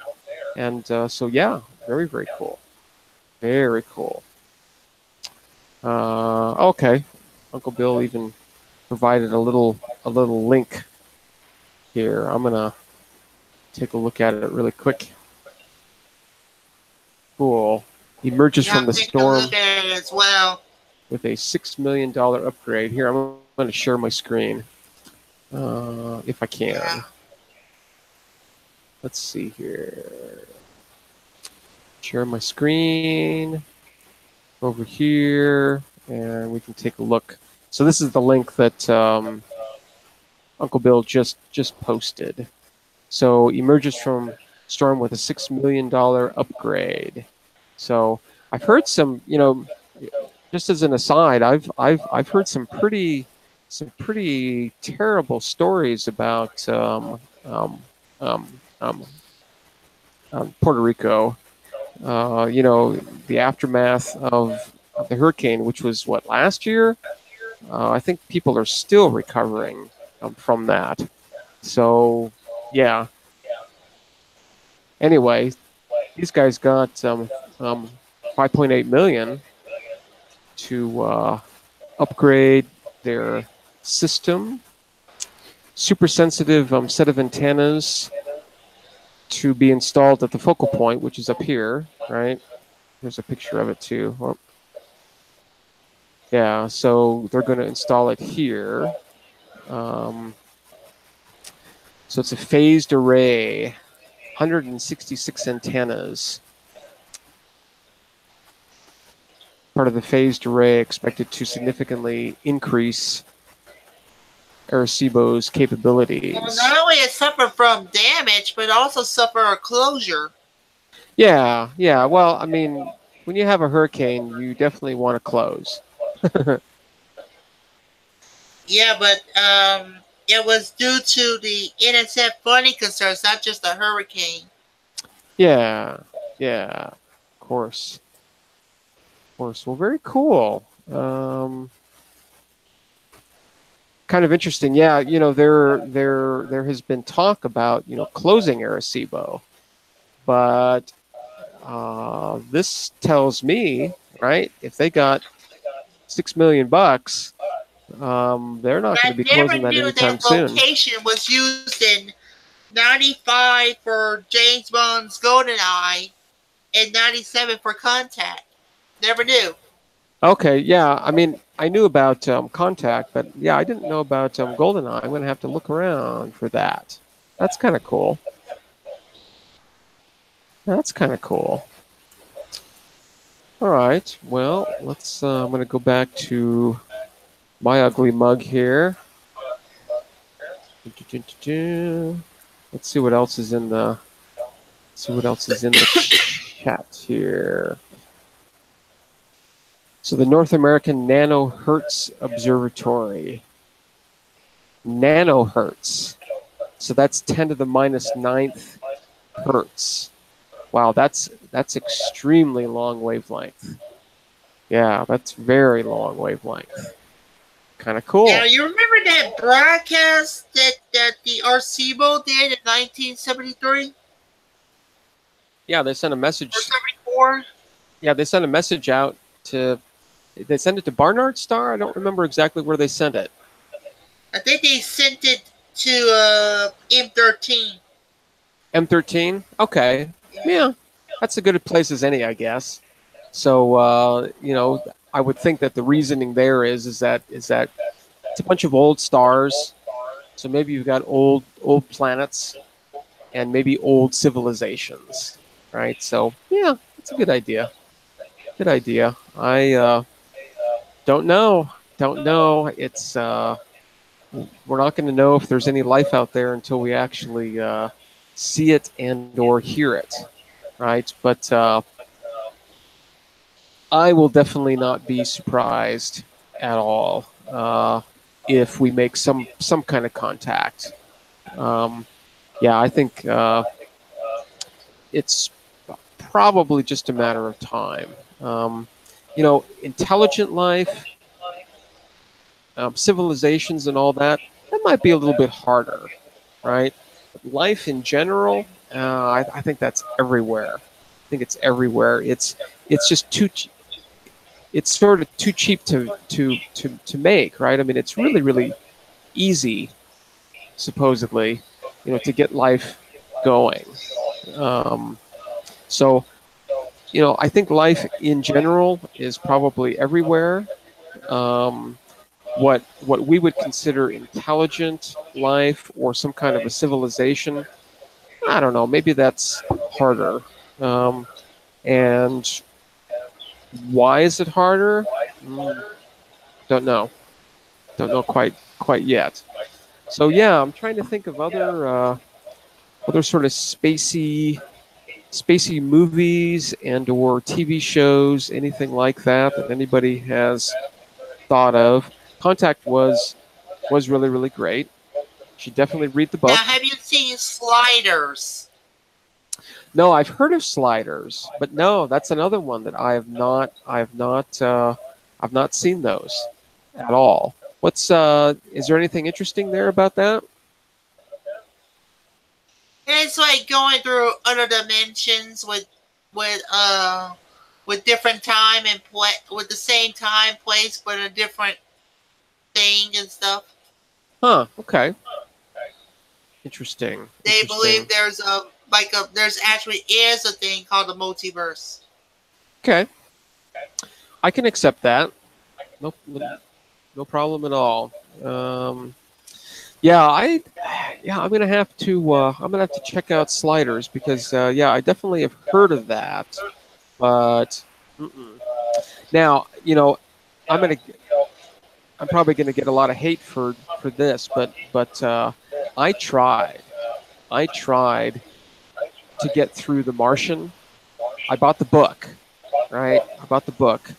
and so yeah, very very cool. Very cool. Okay, Uncle Bill even provided a little link here. I'm gonna take a look at it really quick. Cool. Emerges Yeah, from I'm the taking a storm look at it as well. with a $6 million upgrade. Here, I'm going to share my screen if I Yeah. can. Let's see here. Share my screen over here, and we can take a look. So this is the link that Uncle Bill just posted. So emerges from storm with a $6 million upgrade. So I've heard some, just as an aside, I've heard some pretty terrible stories about um, um, Puerto Rico. The aftermath of the hurricane, which was what, last year. I think people are still recovering from that. So yeah. Anyway, these guys got 5.8 million to upgrade their system. Super sensitive set of antennas to be installed at the focal point, which is up here, right? There's a picture of it too. Oh. Yeah, so they're going to install it here. So it's a phased array, 166 antennas. Part of the phased array expected to significantly increase Arecibo's capabilities. Well, not only it suffered from damage, but also suffer a closure. Yeah. Well, I mean, when you have a hurricane, you definitely want to close. Yeah, but it was due to the NSF funding concerns, not just a hurricane. Yeah. Of course. Well, very cool. Kind of interesting. Yeah, there has been talk about closing Arecibo, but this tells me, right, if they got $6 million, they're not going to be never closing that knew anytime that soon. location was used in 95 for James Bond's GoldenEye and 97 for Contact. Never knew. Okay, yeah. I mean, I knew about Contact, but yeah, I didn't know about GoldenEye. I'm going to have to look around for that. That's kind of cool. That's kind of cool. All right. Well, let's. I'm going to go back to my ugly mug here. Let's see what else is in the. Chat here. So the North American Nanohertz Observatory. Nanohertz. So that's 10 to the minus 9th hertz. Wow, that's extremely long wavelength. Yeah, that's very long wavelength. Kind of cool. Now, you remember that broadcast that the Arecibo did in 1973? Yeah, they sent a message. Or 74? Yeah, they sent a message out to. They sent it to Barnard Star. I don't remember exactly where they sent it. I think they sent it to M13. M13. Okay. Yeah, that's as good a place as any, I guess. So I would think that the reasoning there is that it's a bunch of old stars. So maybe you've got old planets and maybe old civilizations, right? So yeah, it's a good idea. Good idea. Don't know. Don't know. It's we're not going to know if there's any life out there until we actually see it and or hear it, right? But I will definitely not be surprised at all if we make some kind of contact. Um, yeah, I think it's probably just a matter of time. Intelligent life, civilizations, and all that. That might be a little bit harder, right? But life in general, I think that's everywhere. I think it's everywhere. It's just it's sort of too cheap to make, right? I mean, it's really easy, supposedly, to get life going. Um, so, I think life in general is probably everywhere. Um, what we would consider intelligent life or some kind of a civilization, I don't know. Maybe that's harder. And why is it harder? Don't know. Don't know quite yet. So yeah, I'm trying to think of other sort of spacey movies and or TV shows, anything like that anybody has thought of. Contact was really great. Should definitely read the book. Now, have you seen Sliders? No, I've heard of Sliders, but no, that's another one that I've not seen those at all. Is there anything interesting there about that? It's like going through other dimensions with with different time and with the same time place but a different thing and stuff. Huh. Okay. Interesting. They believe there's actually is a thing called the multiverse. Okay. I can accept that. No problem at all. I'm gonna have to check out Sliders because I definitely have heard of that, but now I'm probably gonna get a lot of hate for this, but I tried to get through The Martian. I bought the book, right? I bought the book,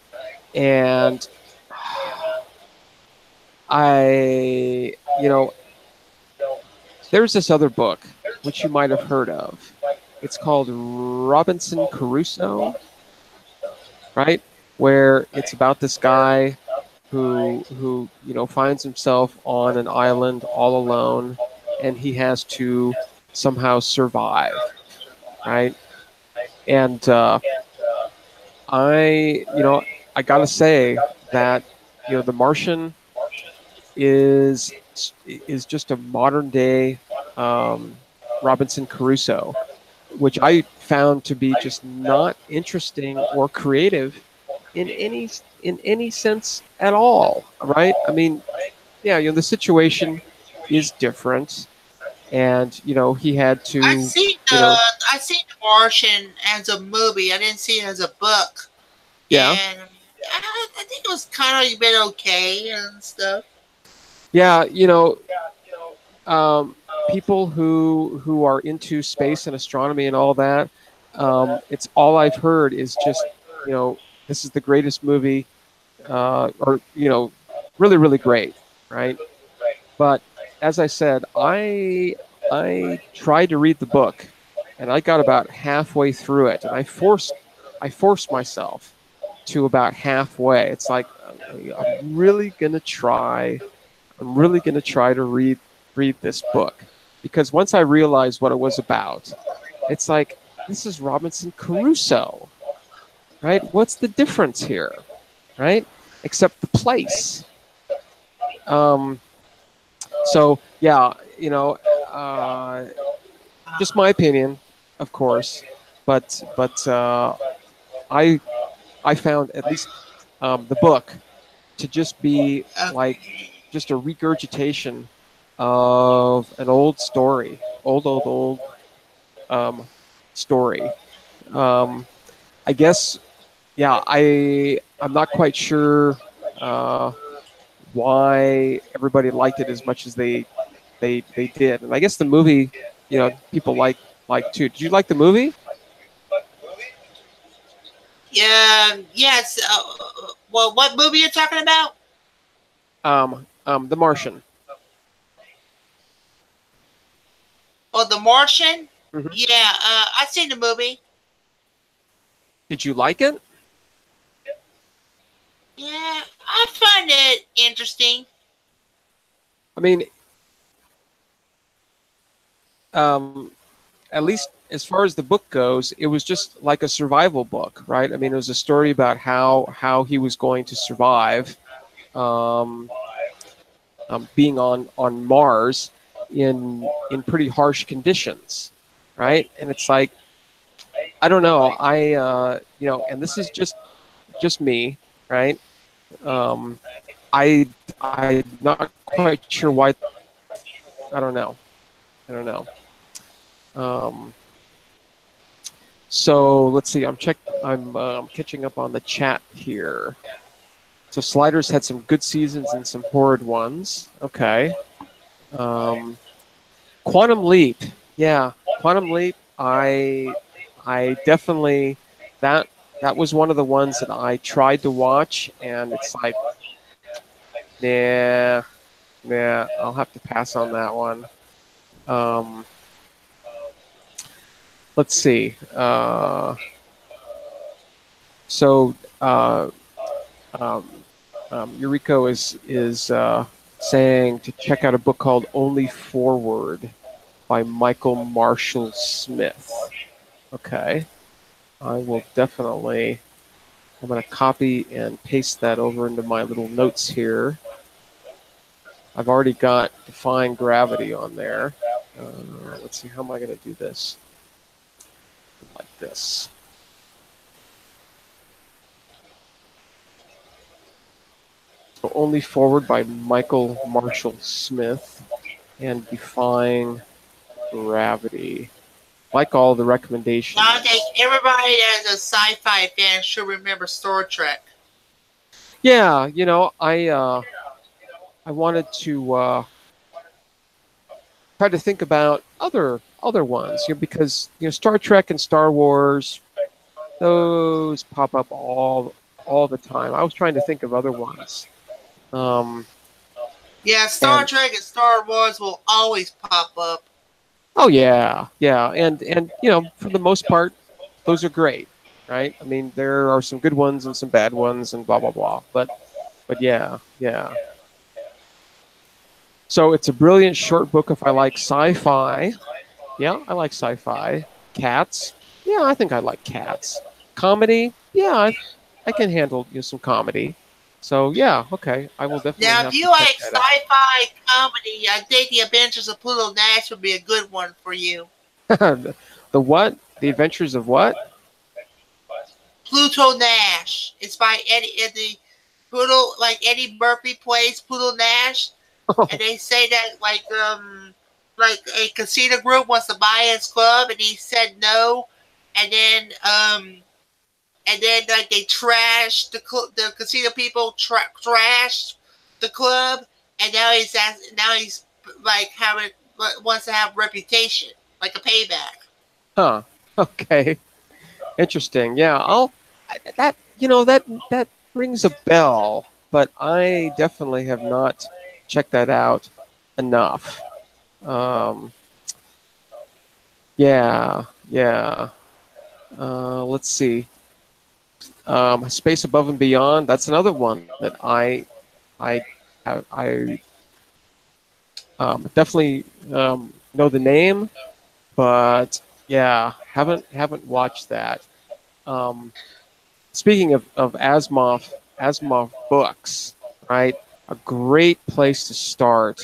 and there's this other book which you might have heard of. It's called Robinson Crusoe, right? Where it's about this guy who finds himself on an island all alone, and he has to somehow survive, right? And I gotta say that The Martian is just a modern day Robinson Crusoe, which I found to be just not interesting or creative in any sense at all, right? I mean, the situation is different, and he had to. I seen The Martian as a movie. I didn't see it as a book. Yeah. And I think it was kind of a bit okay and stuff. Yeah, people who are into space and astronomy and all that, it's all I've heard is just this is the greatest movie, or really great, right? But as I said, I tried to read the book, and I got about halfway through it, and I forced myself to about halfway. It's like I'm really gonna try to read this book, because once I realized what it was about, it's like, this is Robinson Crusoe, right? What's the difference here, right? Except the place. So yeah, just my opinion, of course, but I found at least the book to just be like just a regurgitation of an old story, old story. I guess, I'm not quite sure why everybody liked it as much as they did. And I guess the movie, people like too. Did you like the movie? Yeah. Yes. Well, what movie you're talking about? The Martian. Oh, The Martian. Hmm. Yeah. I've seen the movie. Did you like it? Yeah, I find it interesting. I mean, at least as far as the book goes, it was just like a survival book, right? I mean, it was a story about how he was going to survive, um, being on Mars in pretty harsh conditions, right? And it's like, I don't know, and this is just me, right? Um, I'm not quite sure why. I don't know. I don't know. Um, so let's see. I'm catching up on the chat here. So Sliders had some good seasons and some horrid ones. Okay. Um, Quantum Leap. Yeah, Quantum Leap. I definitely that that was one of the ones that I tried to watch, and it's like, nah, nah. I'll have to pass on that one. Um, let's see. So um, Yuriko is saying to check out a book called Only Forward by Michael Marshall Smith. Okay, I will definitely. I'm going to copy and paste that over into my little notes here. I've already got Defying Gravity on there. Let's see, how am I going to do this? Like this. So Only Forward by Michael Marshall Smith and Defying Gravity. Like all the recommendations. Nowadays, everybody that's a sci-fi fan should remember Star Trek. Yeah, I wanted to try to think about other ones, because Star Trek and Star Wars, those pop up all the time. I was trying to think of other ones. Yeah, Star And Trek and Star Wars will always pop up. oh yeah, yeah, and for the most part, those are great, right? I mean, there are some good ones and some bad ones and blah blah blah. But yeah, yeah. So it's a brilliant short book if I like sci-fi. Yeah, I like sci-fi. Cats. Yeah, I think I like cats. Comedy. Yeah, I can handle some comedy. So yeah, okay. I will definitely Now, if have to you check like that out. sci-fi comedy, I think The Adventures of Pluto Nash would be a good one for you. The what? The Adventures of what? Pluto Nash. It's by Eddie Pluto, like Eddie Murphy plays Pluto Nash, and they say that like a casino group wants to buy his club, and he said no, and then like they trashed the casino people trashed the club, and now he's like having wants to have reputation like a payback. Huh. Okay. Interesting. Yeah. That rings a bell, but I definitely have not checked that out enough. Um, yeah. Yeah. Let's see. Space Above and Beyond. That's another one that I definitely know the name, but yeah, haven't watched that. Um, Speaking of Asimov books, right? A great place to start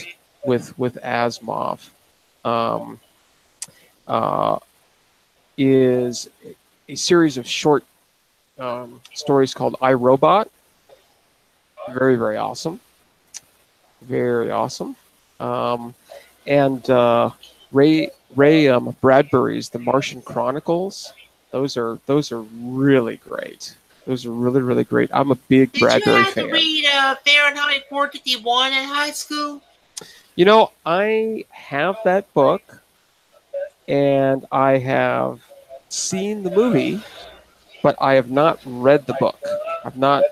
with Asimov um, uh, is a series of short stories called I, Robot. Very, very awesome. Very awesome. Um, and Ray Bradbury's The Martian Chronicles. Those are really great. Those are really, really great. I'm a big Did you Bradbury have to fan. read Fahrenheit 451 in high school? You know, I have that book, and I have seen the movie, but I have not read the book. I've not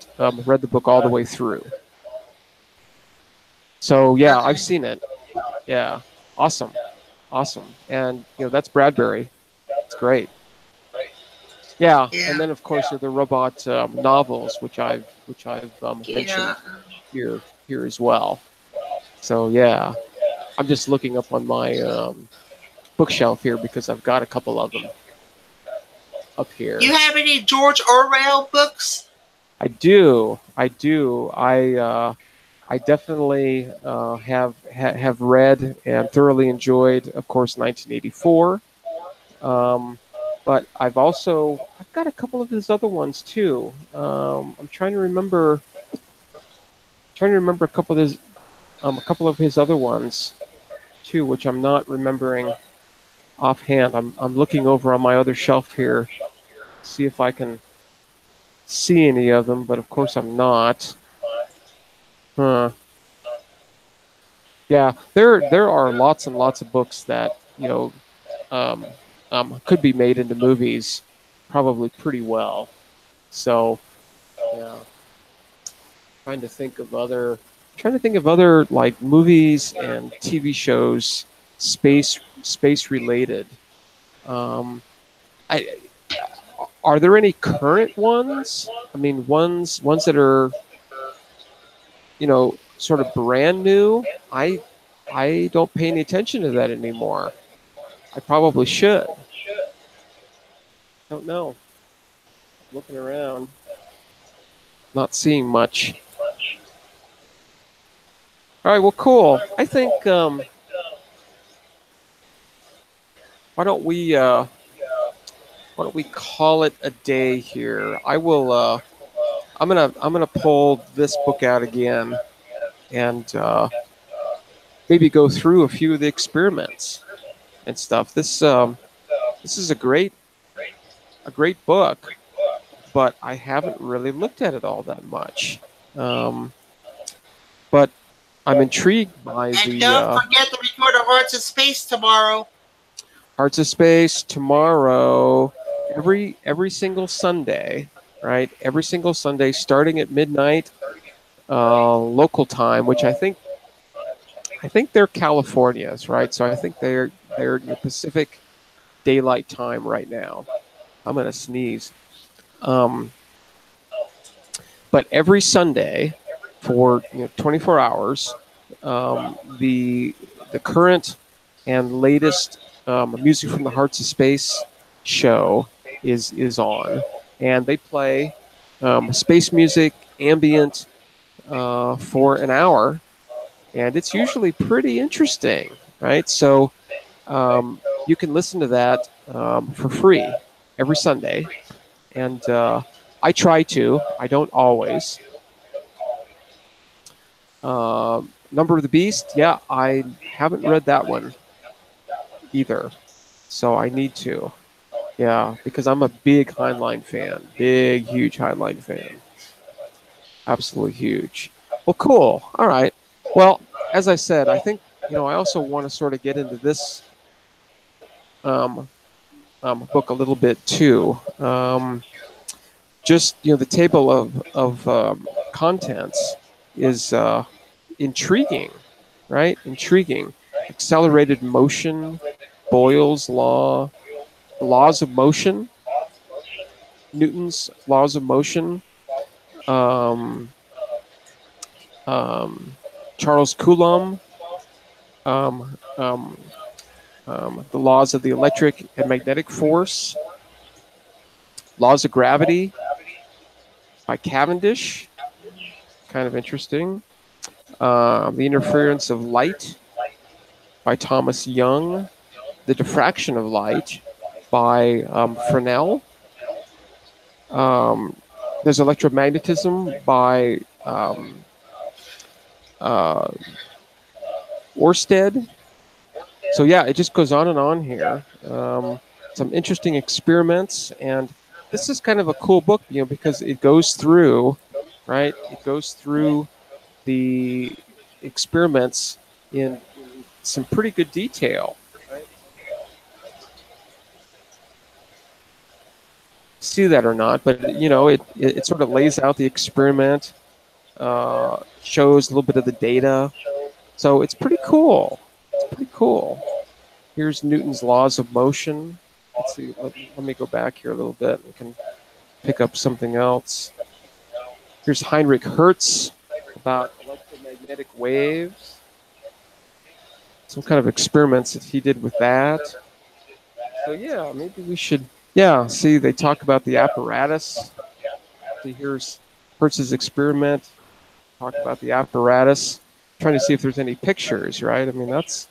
read the book all the way through. So yeah, I've Okay. seen it. Yeah, awesome, awesome, and that's Bradbury. It's great. Yeah, and Yeah. then of course there are the robot novels, which I've Yeah. mentioned here as well. So yeah, I'm just looking up on my bookshelf here because I've got a couple of them up You here. have any George Orwell books? I definitely have read and thoroughly enjoyed, of course, 1984. Um, but I've got a couple of his other ones too. I'm trying to remember a couple of his other ones too, which I'm not remembering offhand. I'm looking over on my other shelf here, see if I can see any of them, but of course I'm not. Huh. Yeah, there are lots and lots of books that um, could be made into movies, probably pretty well. So yeah, trying to think of other like movies and TV shows, space related. Um, I Are there any current ones? I mean, ones that are sort of brand new. I don't pay any attention to that anymore. I probably should. Don't know. Looking around, not seeing much. All right, well, cool. I think why don't we uh, why don't we call it a day here? I will. I'm gonna pull this book out again and maybe go through a few of the experiments and stuff. This is a great book, but I haven't really looked at it all that much. Um, but I'm intrigued by And the don't forget to record the Hearts of Space tomorrow. Hearts of Space tomorrow. Every single Sunday, right? Every single Sunday, starting at midnight local time, which I think they're California's, right? So I think they're in the Pacific Daylight Time right now. I'm gonna sneeze. Um, but every Sunday for 24 hours, the current and latest music from the Hearts of Space show is on, and they play space music, ambient, for an hour, and it's usually pretty interesting, right? So you can listen to that for free every Sunday, and I try to. I don't always. Number of the Beast, yeah, I haven't read that one either, so I need to. Yeah, because I'm a big Heinlein fan, big, huge Heinlein fan, absolutely huge. Well, cool. All right. Well, as I said, I think I also want to sort of get into this um, book a little bit too. Just the table of contents is intriguing, right? Intriguing. Accelerated motion, Boyle's law, laws of motion, Newton's laws of motion, um, um, Charles Coulomb, um, um, the laws of the electric and magnetic force, laws of gravity by Cavendish, kind of interesting. The interference of light by Thomas Young, the diffraction of light by Fresnel. There's electromagnetism by uh, Oersted. So yeah, it just goes on and on here. Some interesting experiments, and this is kind of a cool book, because it goes through, right? It goes through the experiments in some pretty good detail. Right? See that or not, but it sort of lays out the experiment, shows a little bit of the data, so it's pretty cool. It's pretty cool. Here's Newton's laws of motion. Let's see. Let me go back here a little bit. We can pick up something else. Here's Heinrich Hertz about electromagnetic waves. Some kind of experiments that he did with that. So yeah, maybe we should. Yeah, see, they talk about the apparatus. See, here's Hertz's experiment. Talk about the apparatus. Trying to see if there's any pictures, right? I mean, that's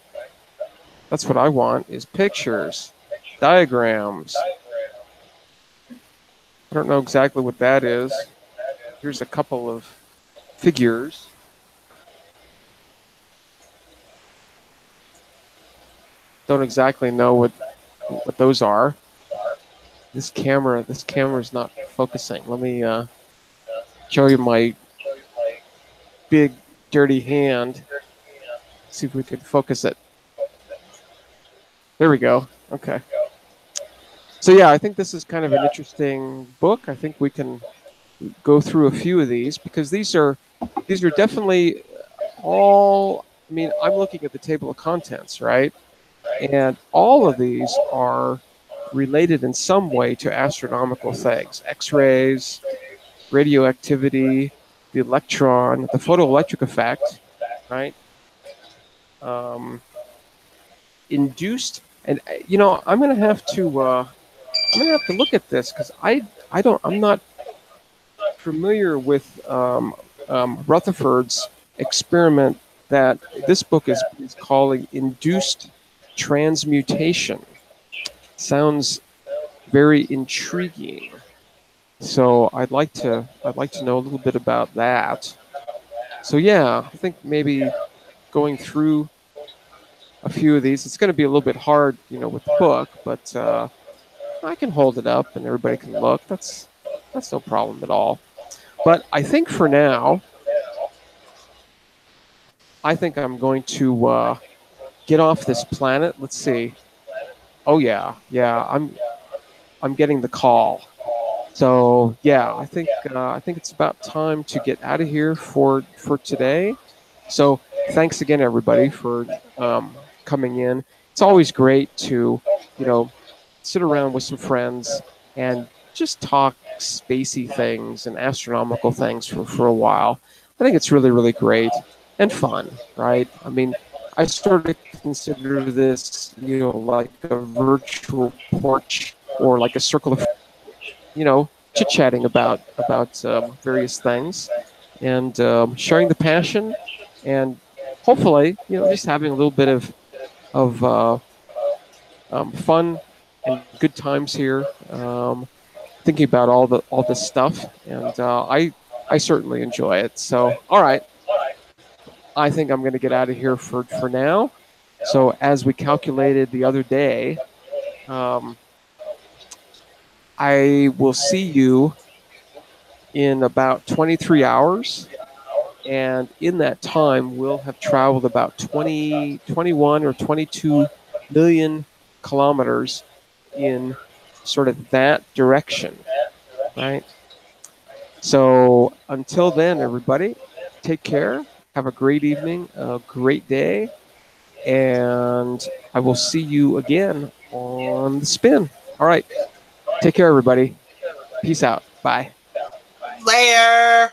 what I want, is pictures, diagrams. I don't know exactly what that is. Here's a couple of figures. Don't exactly know what those are. This camera is not focusing. Let me show you my big dirty hand. See if we can focus it. There we go. Okay. So yeah, I think this is kind of an interesting book. I think we can go through a few of these, because these are definitely all. I mean, I'm looking at the table of contents, right? And all of these are related in some way to astronomical things: X-rays, radioactivity, the electron, the photoelectric effect, right? Induced, and I'm gonna have to look at this, because I'm not familiar with Rutherford's experiment that this book is calling induced transmutation. Sounds very intriguing. So I'd like to know a little bit about that. So yeah, I think maybe going through a few of these. It's going to be a little bit hard, with the book, but I can hold it up and everybody can look. That's no problem at all. But I think for now, I think I'm going to get off this planet. Let's see. Oh yeah, I'm getting the call. So yeah, I think it's about time to get out of here for today. So thanks again, everybody, for coming in. It's always great to sit around with some friends and just talk spacey things and astronomical things for a while. I think it's really, really great and fun, right? I mean, I sort of consider this, like a virtual porch, or like a circle of, chit-chatting about various things, and sharing the passion, and hopefully, just having a little bit of fun and good times here, thinking about all this stuff, and I certainly enjoy it. So, all right, I think I'm going to get out of here for now. So, as we calculated the other day, I will see you in about 23 hours. And in that time, we'll have traveled about 21 or 22 million kilometers in sort of that direction, right? So until then, everybody, take care. Have a great evening, a great day. And I will see you again on the spin. All right. Take care, everybody. Peace out. Bye. Later.